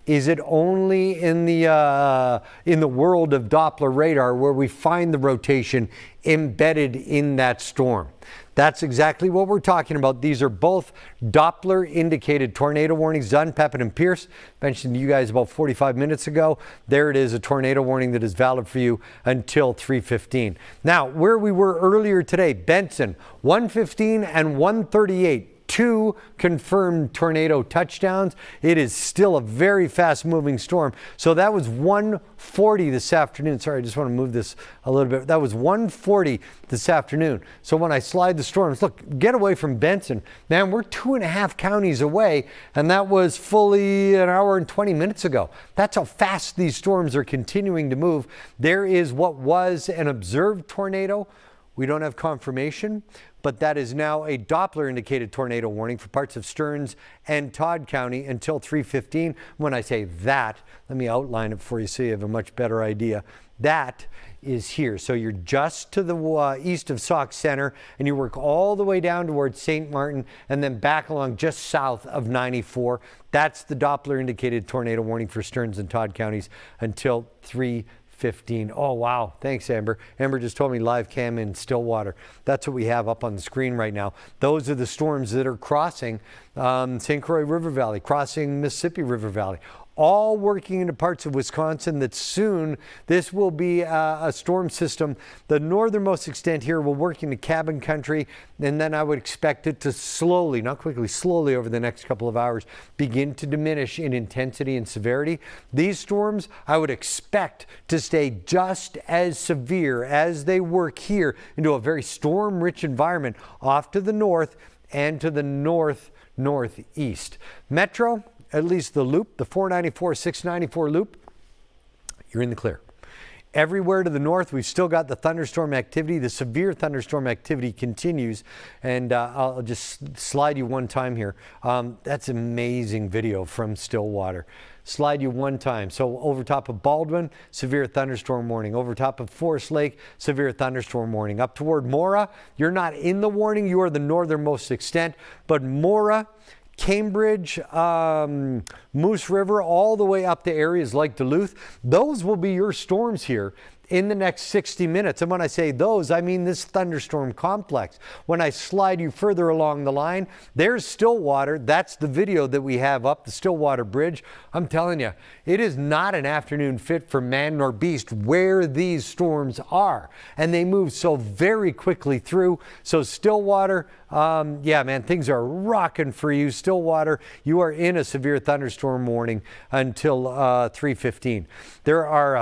is it only in the world of Doppler radar where we find the rotation embedded in that storm? That's exactly what we're talking about. These are both Doppler indicated tornado warnings. Dunn, Pepin, and Pierce mentioned to you guys about 45 minutes ago. There it is, a tornado warning that is valid for you until 3:15. Now, where we were earlier today, Benson, 115 and 138. 2 confirmed tornado touchdowns. It is still a very fast moving storm. So that was 140 this afternoon. Sorry, I just want to move this a little bit. That was 140 this afternoon. So when I slide the storms, look, get away from Benson. Man, we're 2.5 counties away, and that was fully an hour and 20 minutes ago. That's how fast these storms are continuing to move. There is what was an observed tornado. We don't have confirmation, but that is now a Doppler indicated tornado warning for parts of Stearns and Todd County until 3:15. When I say that, let me outline it for you so you have a much better idea. That is here. So you're just to the east of Sauk Center, and you work all the way down towards St. Martin and then back along just south of 94. That's the Doppler indicated tornado warning for Stearns and Todd counties until 3:15. Oh, wow. Thanks, Amber. Amber just told me live cam in Stillwater. That's what we have up on the screen right now. Those are the storms that are crossing St. Croix River Valley, crossing Mississippi River Valley, all working into parts of Wisconsin that soon this will be a storm system. The northernmost extent here will work into Cabin Country, and then I would expect it to slowly, not quickly, slowly over the next couple of hours, begin to diminish in intensity and severity. These storms I would expect to stay just as severe as they work here into a very storm-rich environment off to the north and to the northeast. Metro, at least the loop, the 494, 694 loop, you're in the clear. Everywhere to the north, we've still got the thunderstorm activity. The severe thunderstorm activity continues. And I'll just slide you one time here. That's amazing video from Stillwater. Slide you one time. So over top of Baldwin, severe thunderstorm warning. Over top of Forest Lake, severe thunderstorm warning. Up toward Mora, you're not in the warning. You are the northernmost extent. But Mora, Cambridge, Moose River, all the way up to areas like Duluth, those will be your storms here in the next 60 minutes. And when I say those, I mean this thunderstorm complex. When I slide you further along the line, there's Stillwater. That's the video that we have up, the Stillwater Bridge. I'm telling you, it is not an afternoon fit for man nor beast where these storms are. And they move so very quickly through. So Stillwater, yeah, man, things are rocking for you. Stillwater, you are in a severe thunderstorm warning until 3:15. There are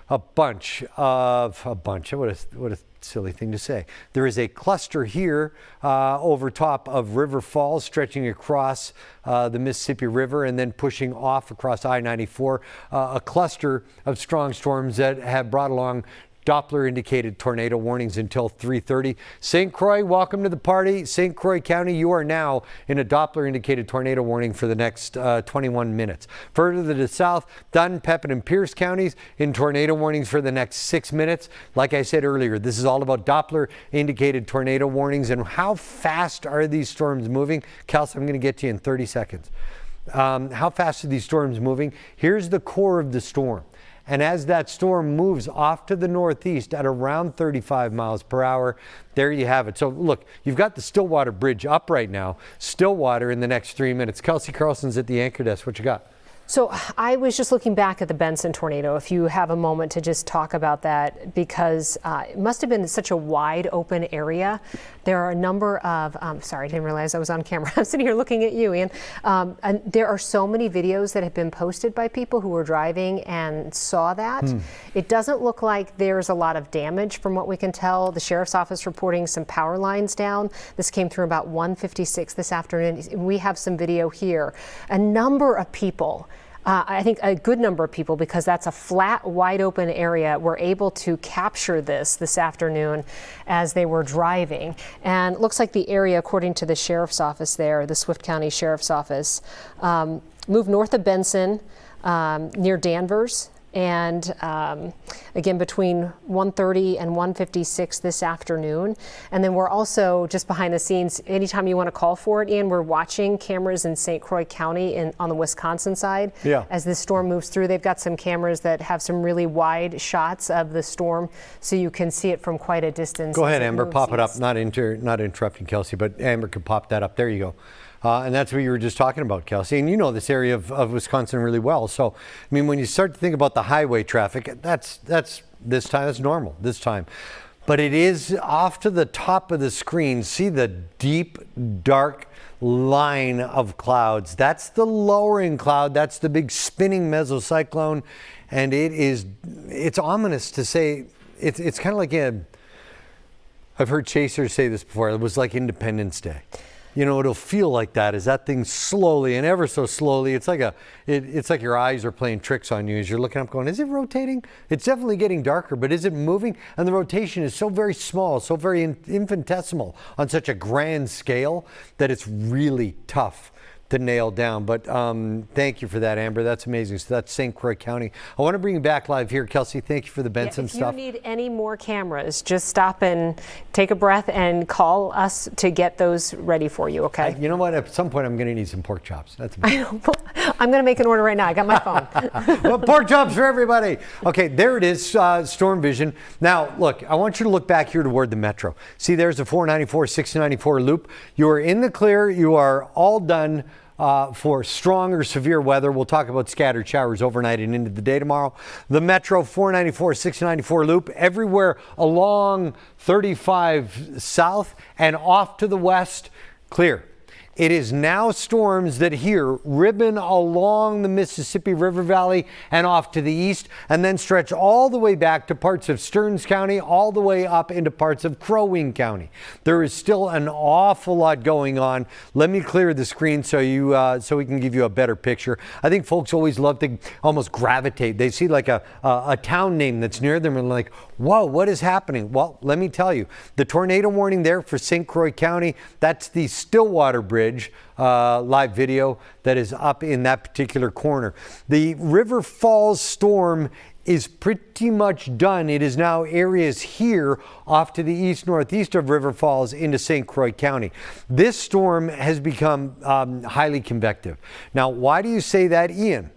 a bunch, what a silly thing to say. There is a cluster here over top of River Falls, stretching across the Mississippi River and then pushing off across I-94, a cluster of strong storms that have brought along Doppler indicated tornado warnings until 3:30. St. Croix, welcome to the party. St. Croix County, you are now in a Doppler indicated tornado warning for the next 21 minutes. Further to the south, Dunn, Pepin, and Pierce counties in tornado warnings for the next 6 minutes. Like I said earlier, this is all about Doppler indicated tornado warnings and how fast are these storms moving. Kelsey, I'm going to get to you in 30 seconds. How fast are these storms moving? Here's the core of the storm. And as that storm moves off to the northeast at around 35 miles per hour, there you have it. So look, you've got the Stillwater Bridge up right now. Stillwater in the next 3 minutes. Kelsey Carlson's at the anchor desk. What you got? So I was just looking back at the Benson tornado, if you have a moment to just talk about that, because it must have been such a wide open area. There are a number of, sorry, I didn't realize I was on camera. I'm sitting here looking at you, Ian. And there are so many videos that have been posted by people who were driving and saw that. It doesn't look like there's a lot of damage from what we can tell. The sheriff's office reporting some power lines down. This came through about 1:56 this afternoon. We have some video here. A number of people, I think a good number of people, because that's a flat, wide open area, were able to capture this afternoon as they were driving. And it looks like the area, according to the sheriff's office there, the Swift County Sheriff's Office, moved north of Benson near Danvers. And again, between 1:30 and 1:56 this afternoon. And then we're also just behind the scenes, anytime you want to call for it, Ian, we're watching cameras in St. Croix County on the Wisconsin side. Yeah. As this storm moves through, they've got some cameras that have some really wide shots of the storm, so you can see it from quite a distance. Go ahead, Amber, pop it up. Not interrupting Kelsey, but Amber can pop that up. There you go. And that's what you were just talking about, Kelsey. And you know this area of Wisconsin really well. So, I mean, when you start to think about the highway traffic, that's this time, that's normal this time. But it is off to the top of the screen. See the deep, dark line of clouds. That's the lowering cloud. That's the big spinning mesocyclone. And it's ominous to say, it's kind of like I've heard chasers say this before. It was like Independence Day. You know, it'll feel like that as that thing slowly and ever so slowly. It's like your eyes are playing tricks on you as you're looking up going, is it rotating? It's definitely getting darker, but is it moving? And the rotation is so very small, so very infinitesimal on such a grand scale that it's really tough to nail down. But thank you for that, Amber. That's amazing. So that's St. Croix County. I want to bring you back live here. Kelsey, thank you for the Benson stuff. If you need any more cameras, just stop and take a breath and call us to get those ready for you, okay? You know what? At some point, I'm going to need some pork chops. That's I'm going to make an order right now. I got my phone. Well, pork chops for everybody. Okay, there it is, storm vision. Now, look, I want you to look back here toward the metro. See, there's the 494, 694 loop. You are in the clear. You are all done for strong or severe weather. We'll talk about scattered showers overnight and into the day tomorrow. The Metro 494, 694 loop everywhere along 35 south and off to the west, clear. It is now storms that here ribbon along the Mississippi River Valley and off to the east, and then stretch all the way back to parts of Stearns County, all the way up into parts of Crow Wing County. There is still an awful lot going on. Let me clear the screen so we can give you a better picture. I think folks always love to almost gravitate. They see like a town name that's near them and like, whoa, what is happening? Well, let me tell you, the tornado warning there for St. Croix County, that's the Stillwater Bridge. Live video that is up in that particular corner. The River Falls storm is pretty much done. It is now areas here off to the east northeast of River Falls into St. Croix County. This storm has become highly convective. Now, why do you say that, Ian?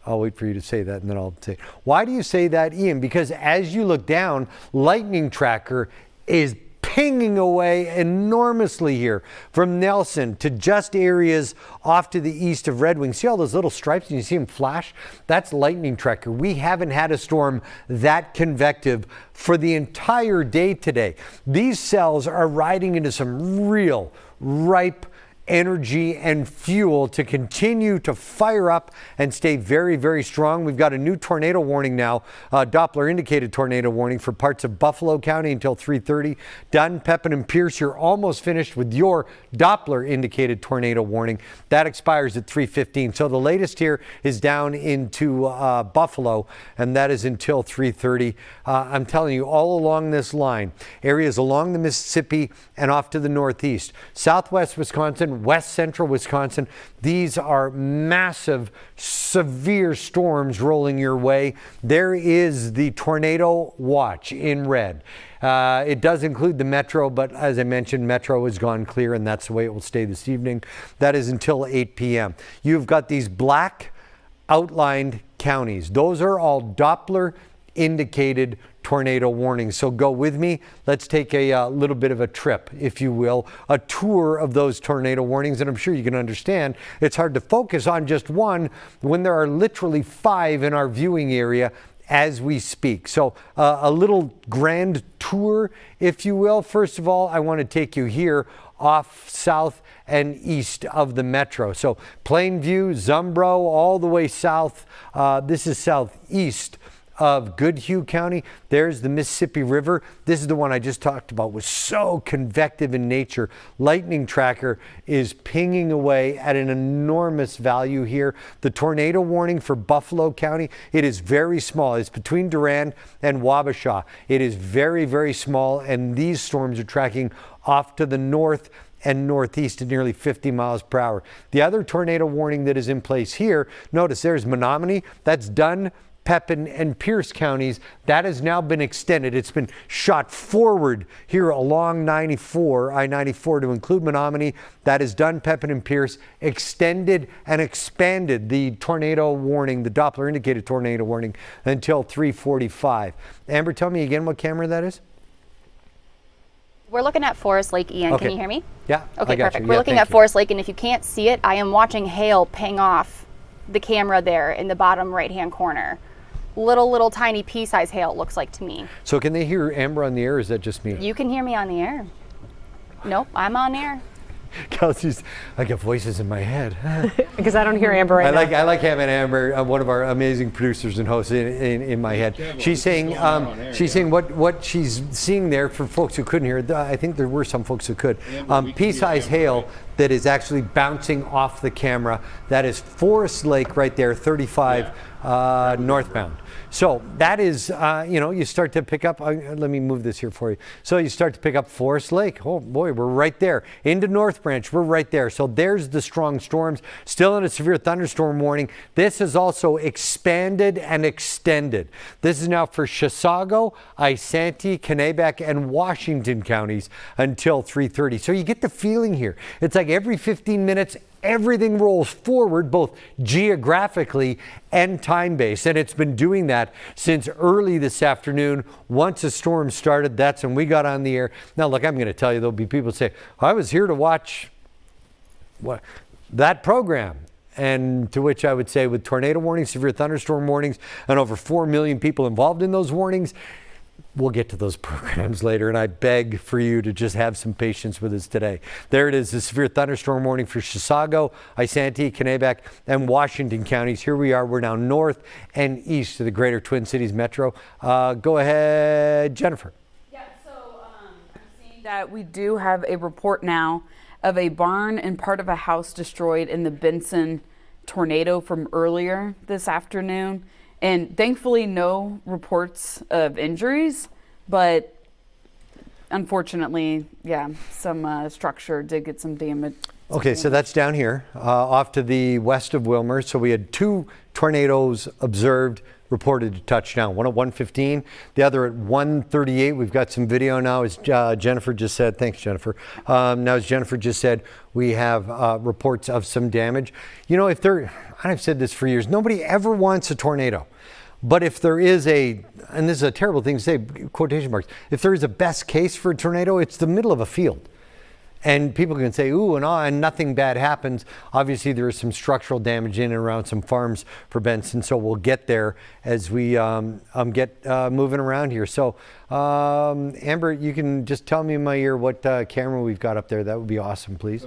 I'll wait for you to say that and then I'll say, why do you say that, Ian? Because as you look down, lightning tracker is pinging away enormously here from Nelson to just areas off to the east of Red Wing. See all those little stripes and you see them flash? That's lightning tracker. We haven't had a storm that convective for the entire day today. These cells are riding into some real ripe energy and fuel to continue to fire up and stay very, very strong. We've got a new tornado warning now, Doppler indicated tornado warning for parts of Buffalo County until 3:30. Dunn, Pepin, and Pierce, you're almost finished with your Doppler indicated tornado warning. That expires at 3:15. So the latest here is down into Buffalo, and that is until 3:30. I'm telling you, all along this line, areas along the Mississippi and off to the northeast, southwest Wisconsin, west central Wisconsin, these are massive, severe storms rolling your way. There is the tornado watch in red. It does include the metro, but as I mentioned, metro has gone clear, and that's the way it will stay this evening. That is until 8 p.m. You've got these black outlined counties. Those are all Doppler indicated tornado warnings. So go with me. Let's take a little bit of a trip, if you will, a tour of those tornado warnings. And I'm sure you can understand it's hard to focus on just one when there are literally 5 in our viewing area as we speak. So a little grand tour, if you will. First of all, I want to take you here off south and east of the metro. So Plainview, Zumbro, all the way south. This is southeast of Goodhue County. There's the Mississippi River. This is the one I just talked about, was so convective in nature. Lightning tracker is pinging away at an enormous value here. The tornado warning for Buffalo County, it is very small. It's between Durand and Wabasha. It is very, very small, and these storms are tracking off to the north and northeast at nearly 50 miles per hour. The other tornado warning that is in place here, notice there's Menominee, that's Dunn, Pepin, and Pierce counties. That has now been extended. It's been shot forward here along I-94 to include Menominee. That is Dunn, Pepin, and Pierce, extended and expanded the tornado warning, the Doppler indicated tornado warning, until 3:45. Amber, tell me again what camera that is? We're looking at Forest Lake, Ian. Okay. Can you hear me? Yeah, Okay, I got perfect. you. We're Yeah, looking thank at you. Forest Lake, and if you can't see it, I am watching hail ping off the camera there in the bottom right-hand corner. Little tiny pea-size hail, it looks like to me. So can they hear Amber on the air, or is that just me? You can hear me on the air. Nope, I'm on air. Kelsey's, I got voices in my head. Because I don't hear Amber right now. I like having Amber, one of our amazing producers and hosts, in my head. She's saying what she's seeing there for folks who couldn't hear. I think there were some folks who could. Pea-size hail that is actually bouncing off the camera. That is Forest Lake right there, 35 northbound. So that is, you start to pick up, let me move this here for you. So you start to pick up Forest Lake. Oh boy, we're right there. Into North Branch, we're right there. So there's the strong storms. Still in a severe thunderstorm warning. This is also expanded and extended. This is now for Chisago, Isanti, Kennebec, and Washington counties until 3:30. So you get the feeling here. It's like every 15 minutes, everything rolls forward, both geographically and time-based. And it's been doing that since early this afternoon. Once a storm started, that's when we got on the air. Now, look, I'm going to tell you, there'll be people say, I was here to watch that program. And to which I would say, with tornado warnings, severe thunderstorm warnings, and over 4 million people involved in those warnings, we'll get to those programs later, and I beg for you to just have some patience with us today. There it is, the severe thunderstorm warning for Chisago, Isanti, Kennebec, and Washington counties. Here we are. We're now north and east of the greater Twin Cities metro. Go ahead, Jennifer. Yeah, so I'm seeing that we do have a report now of a barn and part of a house destroyed in the Benson tornado from earlier this afternoon. And thankfully, no reports of injuries, but unfortunately, yeah, some structure did get some damage. Okay, so that's down here, off to the west of Wilmer. So we had 2 tornadoes observed, reported to touch down. One at 1:15, the other at 1:38. We've got some video now, as Jennifer just said. Thanks, Jennifer. Now, as Jennifer just said, we have reports of some damage. You know, I've said this for years, nobody ever wants a tornado. But if there is and this is a terrible thing to say, quotation marks, if there is a best case for a tornado, it's the middle of a field. And people can say, ooh and ah, and nothing bad happens. Obviously, there is some structural damage in and around some farms for Benson, so we'll get there as we get moving around here. So, Amber, you can just tell me in my ear what camera we've got up there. That would be awesome, please.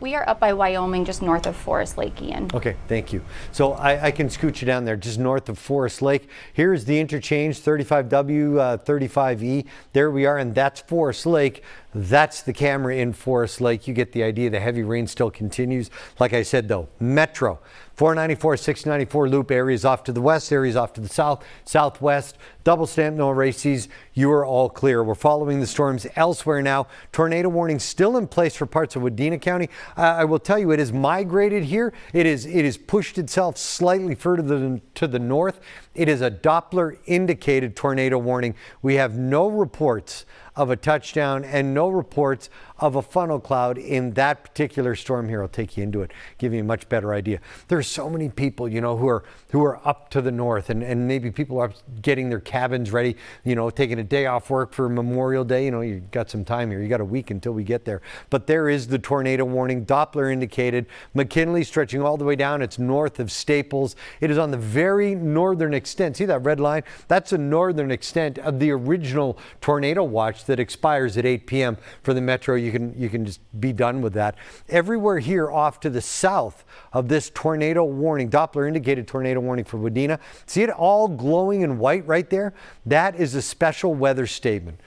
We are up by Wyoming, just north of Forest Lake, Ian. Okay, thank you. So I can scoot you down there just north of Forest Lake. Here's the interchange, 35W, 35E. There we are, and that's Forest Lake. That's the camera in Forest Lake. You get the idea. The heavy rain still continues. Like I said, though, Metro, 494, 694 loop, areas off to the west, areas off to the south, southwest, double stamp, no races. You are all clear. We're following the storms elsewhere now. Tornado warning still in place for parts of Wadena County. I will tell you, it has migrated here. It is pushed itself slightly further to the north. It is a Doppler indicated tornado warning. We have no reports of a touchdown and no reports of a funnel cloud in that particular storm here. I'll take you into it, give you a much better idea. There are so many people, you know, who are up to the north, and maybe people are getting their cabins ready, you know, taking a day off work for Memorial Day. You know, you've got some time here. You got a week until we get there. But there is the tornado warning, Doppler indicated. McKinley stretching all the way down. It's north of Staples. It is on the very northern extent. See that red line? That's the northern extent of the original tornado watch that expires at 8 p.m. for the Metro. You can just be done with that. Everywhere here off to the south of this tornado warning, Doppler indicated tornado warning for Wadena. See it all glowing in white right there? That is a special weather statement.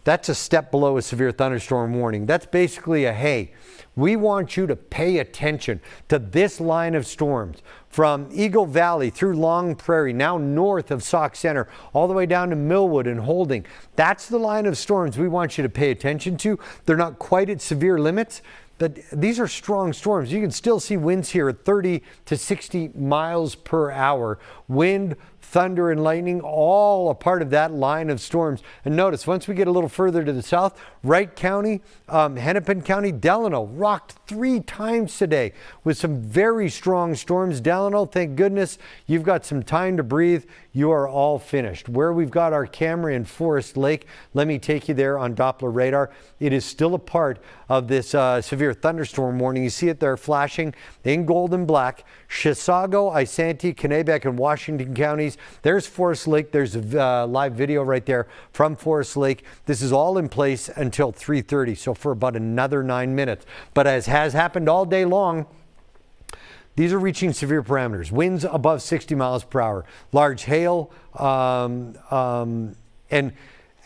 That's a step below a severe thunderstorm warning. That's basically a, hey, we want you to pay attention to this line of storms from Eagle Valley through Long Prairie, now north of Sauk Center, all the way down to Millwood and Holding. That's the line of storms we want you to pay attention to. They're not quite at severe limits, but these are strong storms. You can still see winds here at 30 to 60 miles per hour. Wind, thunder, and lightning, all a part of that line of storms. And notice, once we get a little further to the south, Wright County, Hennepin County, Delano rocked 3 times today with some very strong storms. Delano, thank goodness, you've got some time to breathe. You are all finished. Where we've got our camera in Forest Lake, let me take you there on Doppler radar. It is still a part of this severe thunderstorm warning. You see it there flashing in gold and black. Chisago, Isanti, Kennebec, and Washington counties. There's Forest Lake. There's a live video right there from Forest Lake. This is all in place until 3:30, so for about another 9 minutes. But as has happened all day long, these are reaching severe parameters. Winds above 60 miles per hour. Large hail, and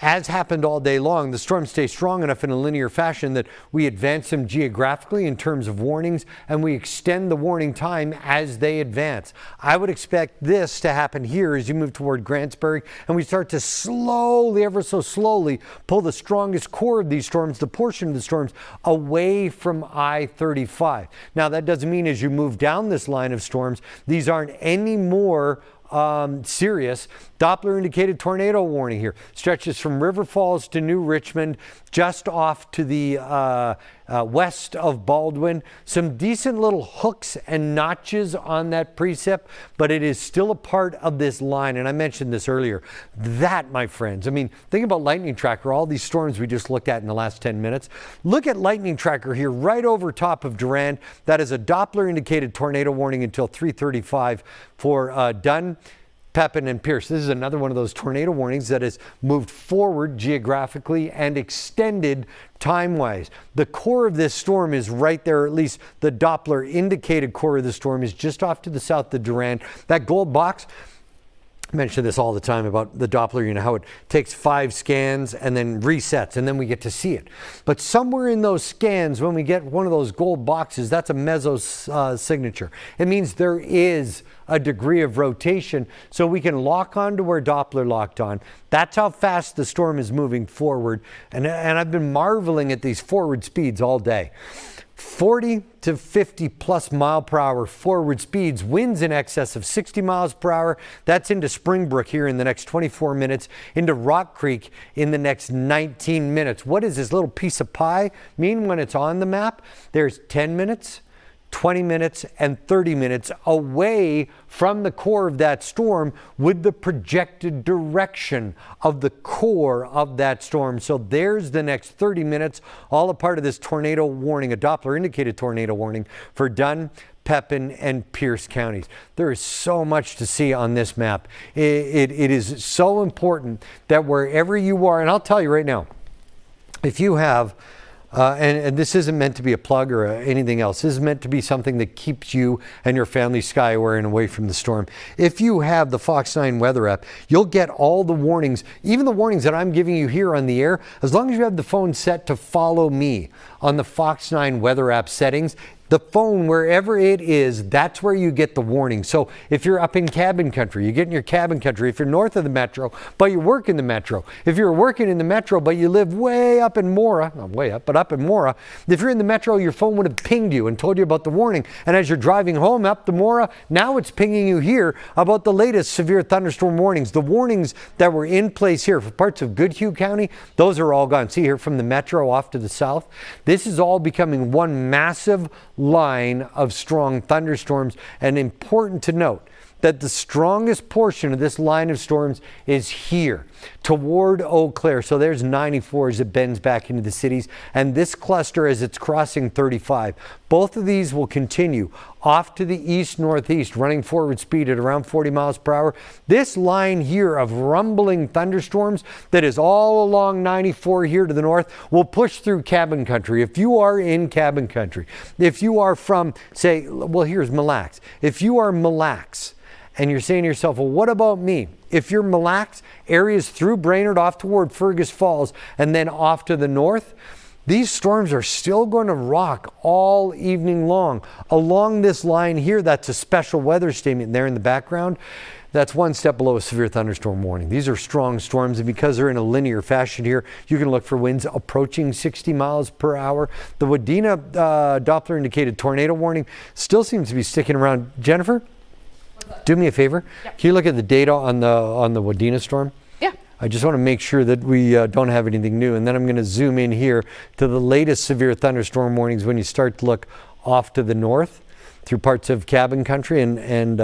as happened all day long, the storms stay strong enough in a linear fashion that we advance them geographically in terms of warnings, and we extend the warning time as they advance. I would expect this to happen here as you move toward Grantsbury, and we start to slowly, ever so slowly, pull the strongest core of these storms, the portion of the storms, away from I-35. Now, that doesn't mean as you move down this line of storms, these aren't any more serious. Doppler indicated tornado warning here. Stretches from River Falls to New Richmond, just off to the west of Baldwin. Some decent little hooks and notches on that precip, but it is still a part of this line. And I mentioned this earlier. That, my friends, I mean, think about Lightning Tracker, all these storms we just looked at in the last 10 minutes. Look at Lightning Tracker here, right over top of Durand. That is a Doppler indicated tornado warning until 3:35 for Dunn, Pepin, and Pierce. This is another one of those tornado warnings that has moved forward geographically and extended time-wise. The core of this storm is right there, at least the Doppler indicated core of the storm is just off to the south of Durand. That gold box, I mention this all the time about the Doppler, you know, how it takes 5 scans and then resets, and then we get to see it. But somewhere in those scans, when we get one of those gold boxes, that's a meso signature. It means there is a degree of rotation, so we can lock on to where Doppler locked on. That's how fast the storm is moving forward. And I've been marveling at these forward speeds all day. 40 to 50 plus mile per hour forward speeds, winds in excess of 60 miles per hour. That's into Springbrook here in the next 24 minutes, into Rock Creek in the next 19 minutes. What does this little piece of pie mean when it's on the map? There's 10 minutes, 20 minutes, and 30 minutes away from the core of that storm with the projected direction of the core of that storm. So there's the next 30 minutes, all a part of this tornado warning, a Doppler indicated tornado warning for Dunn, Pepin, and Pierce counties. There is so much to see on this map. It is so important that wherever you are, and I'll tell you right now, if you have And this isn't meant to be a plug or anything else. This is meant to be something that keeps you and your family skyware and away from the storm. If you have the Fox 9 weather app, you'll get all the warnings, even the warnings that I'm giving you here on the air, as long as you have the phone set to follow me on the Fox 9 weather app settings. The phone, wherever it is, that's where you get the warning. So if you're up in cabin country, you get in your cabin country. If you're north of the metro, but you work in the metro. If you're working in the metro, but you live way up in Mora, not way up, but up in Mora, if you're in the metro, your phone would have pinged you and told you about the warning. And as you're driving home up to Mora, now it's pinging you here about the latest severe thunderstorm warnings. The warnings that were in place here for parts of Goodhue County, those are all gone. See here from the metro off to the south. This is all becoming one massive line of strong thunderstorms, and important to note that the strongest portion of this line of storms is here toward Eau Claire. So there's 94 as it bends back into the cities, and this cluster as it's crossing 35. Both of these will continue off to the east-northeast, running forward speed at around 40 miles per hour. This line here of rumbling thunderstorms that is all along 94 here to the north will push through cabin country. If you are in cabin country, if you are from, say, well, here's Mille Lacs. If you are Mille Lacs, and you're saying to yourself, well, what about me? If you're Mille Lacs, areas through Brainerd off toward Fergus Falls and then off to the north, these storms are still going to rock all evening long. Along this line here, that's a special weather statement there in the background. That's one step below a severe thunderstorm warning. These are strong storms, and because they're in a linear fashion here, you can look for winds approaching 60 miles per hour. The Wadena Doppler indicated tornado warning still seems to be sticking around. Jennifer? Do me a favor. Yep. Can you look at the data on the Wadena storm? Yeah. I just want to make sure that we don't have anything new. And then I'm going to zoom in here to the latest severe thunderstorm warnings when you start to look off to the north through parts of cabin country. And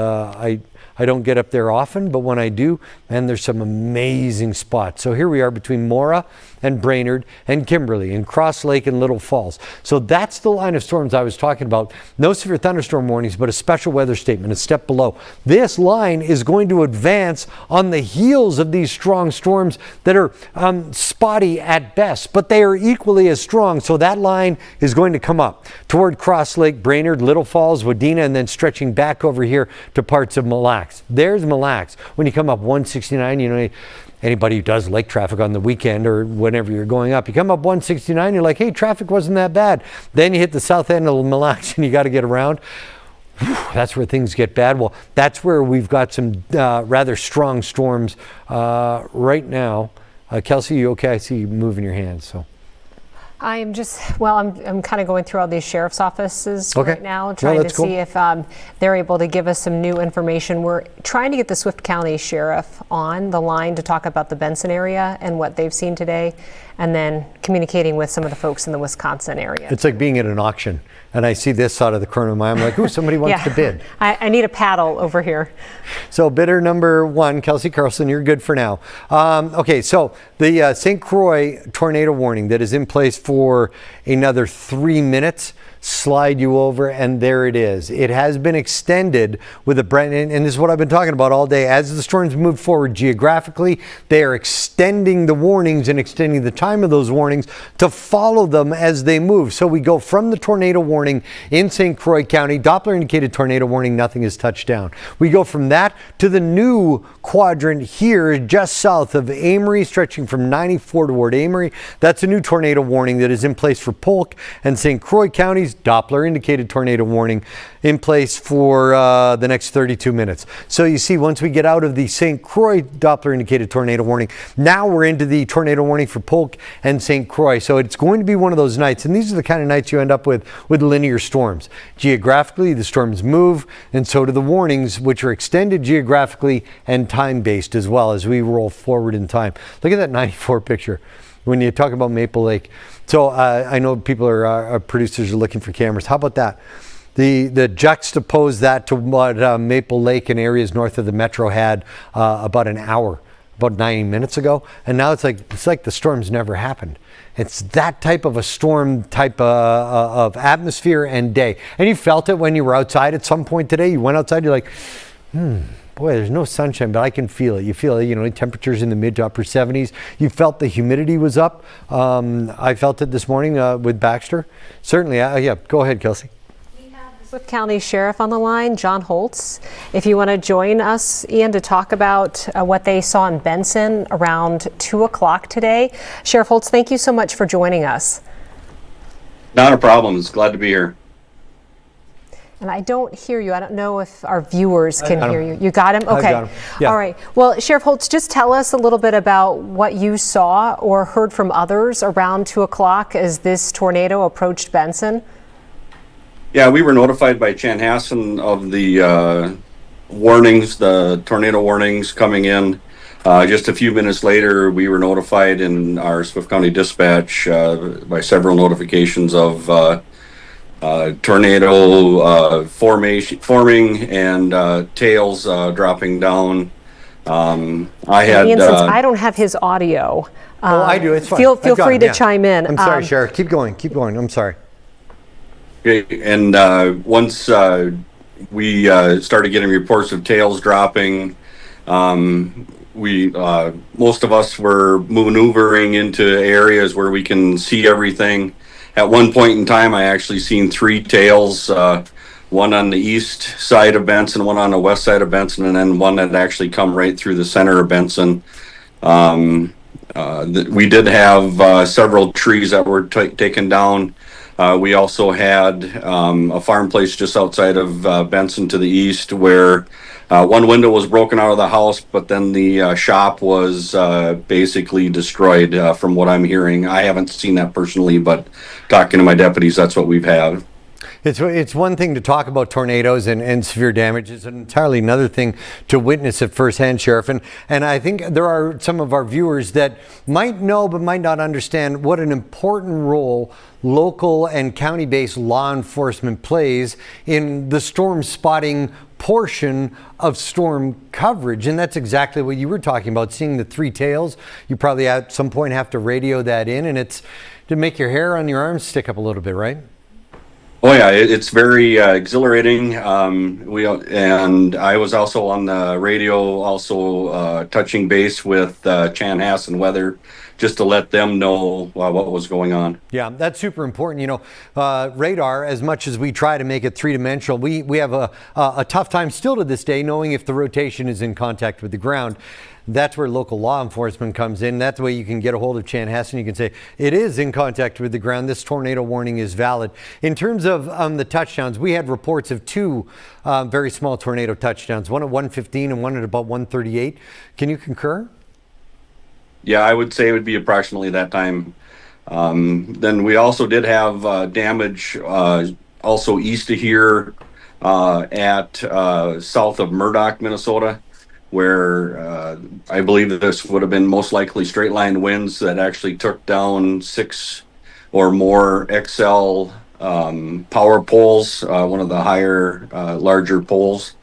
I don't get up there often, but when I do, man, there's some amazing spots. So here we are between Mora and Brainerd and Kimberley and Cross Lake and Little Falls. So that's the line of storms I was talking about. No severe thunderstorm warnings, but a special weather statement a step below. This line is going to advance on the heels of these strong storms that are spotty at best, but they are equally as strong. So that line is going to come up toward Cross Lake, Brainerd, Little Falls, Wadena, and then stretching back over here to parts of Mille Lacs. There's Mille Lacs. When you come up 169, you know, anybody who does lake traffic on the weekend or whenever you're going up, you come up 169, you're like, hey, traffic wasn't that bad. Then you hit the south end of Mille Lacs and you got to get around. That's where things get bad. Well, that's where we've got some rather strong storms right now. Kelsey, you okay? I see you moving your hands. So. I am just, well, I'm kind of going through all these sheriff's offices right now, trying to see if they're able to give us some new information. We're trying to get the Swift County Sheriff on the line to talk about the Benson area and what they've seen today, and then communicating with some of the folks in the Wisconsin area. It's like being at an auction, and I see this out of the corner of my eye. I'm like, ooh, somebody wants to bid. I need a paddle over here. So bidder number one, Kelsey Carlson, you're good for now. Okay, so the St. Croix tornado warning that is in place for another 3 minutes. Slide you over, and there it is. It has been extended with a brand, and this is what I've been talking about all day. As the storms move forward geographically, they are extending the warnings and extending the time of those warnings to follow them as they move. So we go from the tornado warning in St. Croix County, Doppler indicated tornado warning, nothing is touched down. We go from that to the new quadrant here just south of Amory, stretching from 94 toward Amory. That's a new tornado warning that is in place for Polk and St. Croix counties. Doppler indicated tornado warning in place for the next 32 minutes. So you see, once we get out of the St. Croix Doppler indicated tornado warning, now we're into the tornado warning for Polk and St. Croix. So it's going to be one of those nights, and these are the kind of nights you end up with linear storms. Geographically, the storms move, and so do the warnings, which are extended geographically and time-based as well as we roll forward in time. Look at that 94 picture when you talk about Maple Lake. So I know people our producers are looking for cameras. How about that? The juxtapose that to what Maple Lake and areas north of the metro had about 90 minutes ago, and now it's like the storm's never happened. It's that type of a storm type of atmosphere and day, and you felt it when you were outside at some point today. You went outside, you're like, boy, there's no sunshine, but I can feel it. You feel it, temperatures in the mid to upper 70s. You felt the humidity was up. I felt it this morning with Baxter. Certainly, yeah, go ahead, Kelsey. Swift County Sheriff on the line, John Holtz. If you want to join us, Ian, to talk about what they saw in Benson around 2 o'clock today. Sheriff Holtz, thank you so much for joining us. Not a problem. It's glad to be here. And I don't hear you. I don't know if our viewers can hear you. You got him? I Okay. got him. Yeah. All right. Well, Sheriff Holtz, just tell us a little bit about what you saw or heard from others around 2 o'clock as this tornado approached Benson. Yeah, we were notified by Chanhassen of the warnings, the tornado warnings coming in. Just a few minutes later, we were notified in our Swift County Dispatch by several notifications of tornado forming and tails dropping down. Ian, since I don't have his audio, I do. It's fine. Feel I've got free him, to yeah. chime in. I'm sorry, Sheriff. Keep going. I'm sorry. Okay, and once we started getting reports of tails dropping, we most of us were maneuvering into areas where we can see everything. At one point in time, I actually seen 3 tails, one on the east side of Benson, one on the west side of Benson, and then one that actually come right through the center of Benson. We did have several trees that were taken down. We also had a farm place just outside of Benson to the east where one window was broken out of the house, but then the shop was basically destroyed from what I'm hearing. I haven't seen that personally, but talking to my deputies, that's what we've had. It's one thing to talk about tornadoes and severe damage. It's entirely another thing to witness it firsthand, Sheriff. And I think there are some of our viewers that might know but might not understand what an important role local and county-based law enforcement plays in the storm spotting portion of storm coverage. And that's exactly what you were talking about, seeing the 3 tails. You probably at some point have to radio that in, and it's to make your hair on your arms stick up a little bit, right? Oh yeah, it's very exhilarating. And I was also on the radio, also touching base with Chanhassen Weather, just to let them know what was going on. Yeah, that's super important. Radar, as much as we try to make it 3-dimensional, we have a tough time still to this day knowing if the rotation is in contact with the ground. That's where local law enforcement comes in. That's the way you can get a hold of Chanhassen. You can say, it is in contact with the ground. This tornado warning is valid. In terms of the touchdowns, we had reports of 2 very small tornado touchdowns, one at 115 and one at about 138. Can you concur? Yeah, I would say it would be approximately that time. Then we also did have damage also east of here at south of Murdoch, Minnesota, where I believe that this would have been most likely straight line winds that actually took down 6 or more XL power poles, one of the higher, larger poles,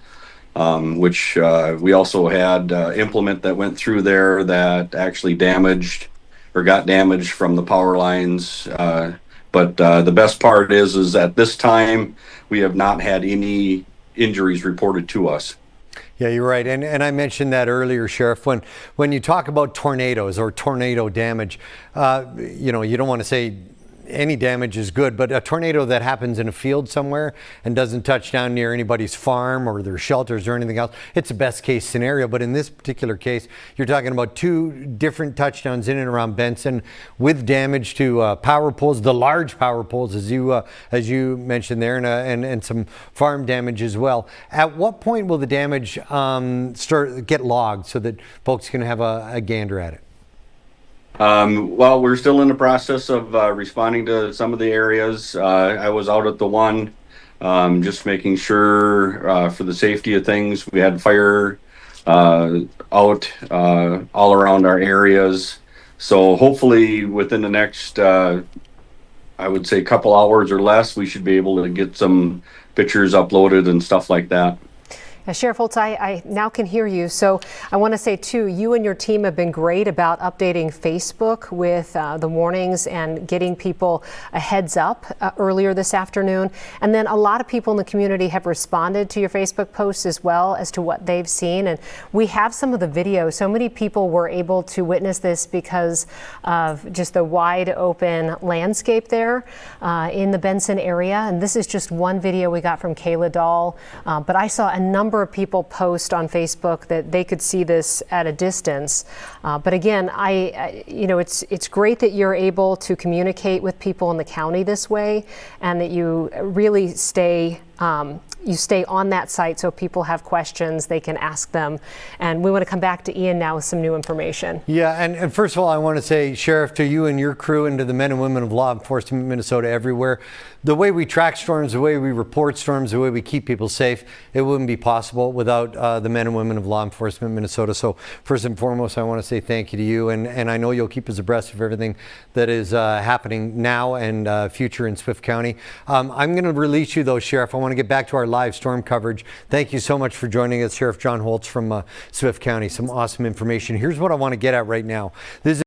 which we also had implement that went through there that actually damaged or got damaged from the power lines. But the best part is at this time, we have not had any injuries reported to us. Yeah, you're right. And I mentioned that earlier, Sheriff, when you talk about tornadoes or tornado damage, you don't want to say any damage is good, but a tornado that happens in a field somewhere and doesn't touch down near anybody's farm or their shelters or anything else, it's a best case scenario. But in this particular case, you're talking about 2 different touchdowns in and around Benson with damage to power poles, the large power poles, as you mentioned there, and some farm damage as well. At what point will the damage get logged so that folks can have a gander at it? Well, we're still in the process of responding to some of the areas. I was out at the one, just making sure for the safety of things. We had fire out all around our areas. So hopefully within the next, I would say, couple hours or less, we should be able to get some pictures uploaded and stuff like that. Sheriff Holtz, I now can hear you. So I want to say, too, you and your team have been great about updating Facebook with the warnings and getting people a heads up earlier this afternoon. And then a lot of people in the community have responded to your Facebook posts as well as to what they've seen. And we have some of the video. So many people were able to witness this because of just the wide open landscape there in the Benson area. And this is just one video we got from Kayla Dahl. But I saw a number of people post on Facebook that they could see this at a distance. But again, it's great that you're able to communicate with people in the county this way, and that you really stay on that site so people have questions, they can ask them. And we want to come back to Ian now with some new information. Yeah, and first of all, I want to say, Sheriff, to you and your crew and to the men and women of law enforcement in Minnesota everywhere, the way we track storms, the way we report storms, the way we keep people safe, it wouldn't be possible without the men and women of law enforcement in Minnesota. So first and foremost, I want to say thank you to you, and I know you'll keep us abreast of everything that is happening now and future in Swift County. I'm going to release you though, Sheriff. I want to get back to our live storm coverage. Thank you so much for joining us, Sheriff John Holtz from Swift County. Some awesome information. Here's what I want to get at right now. This is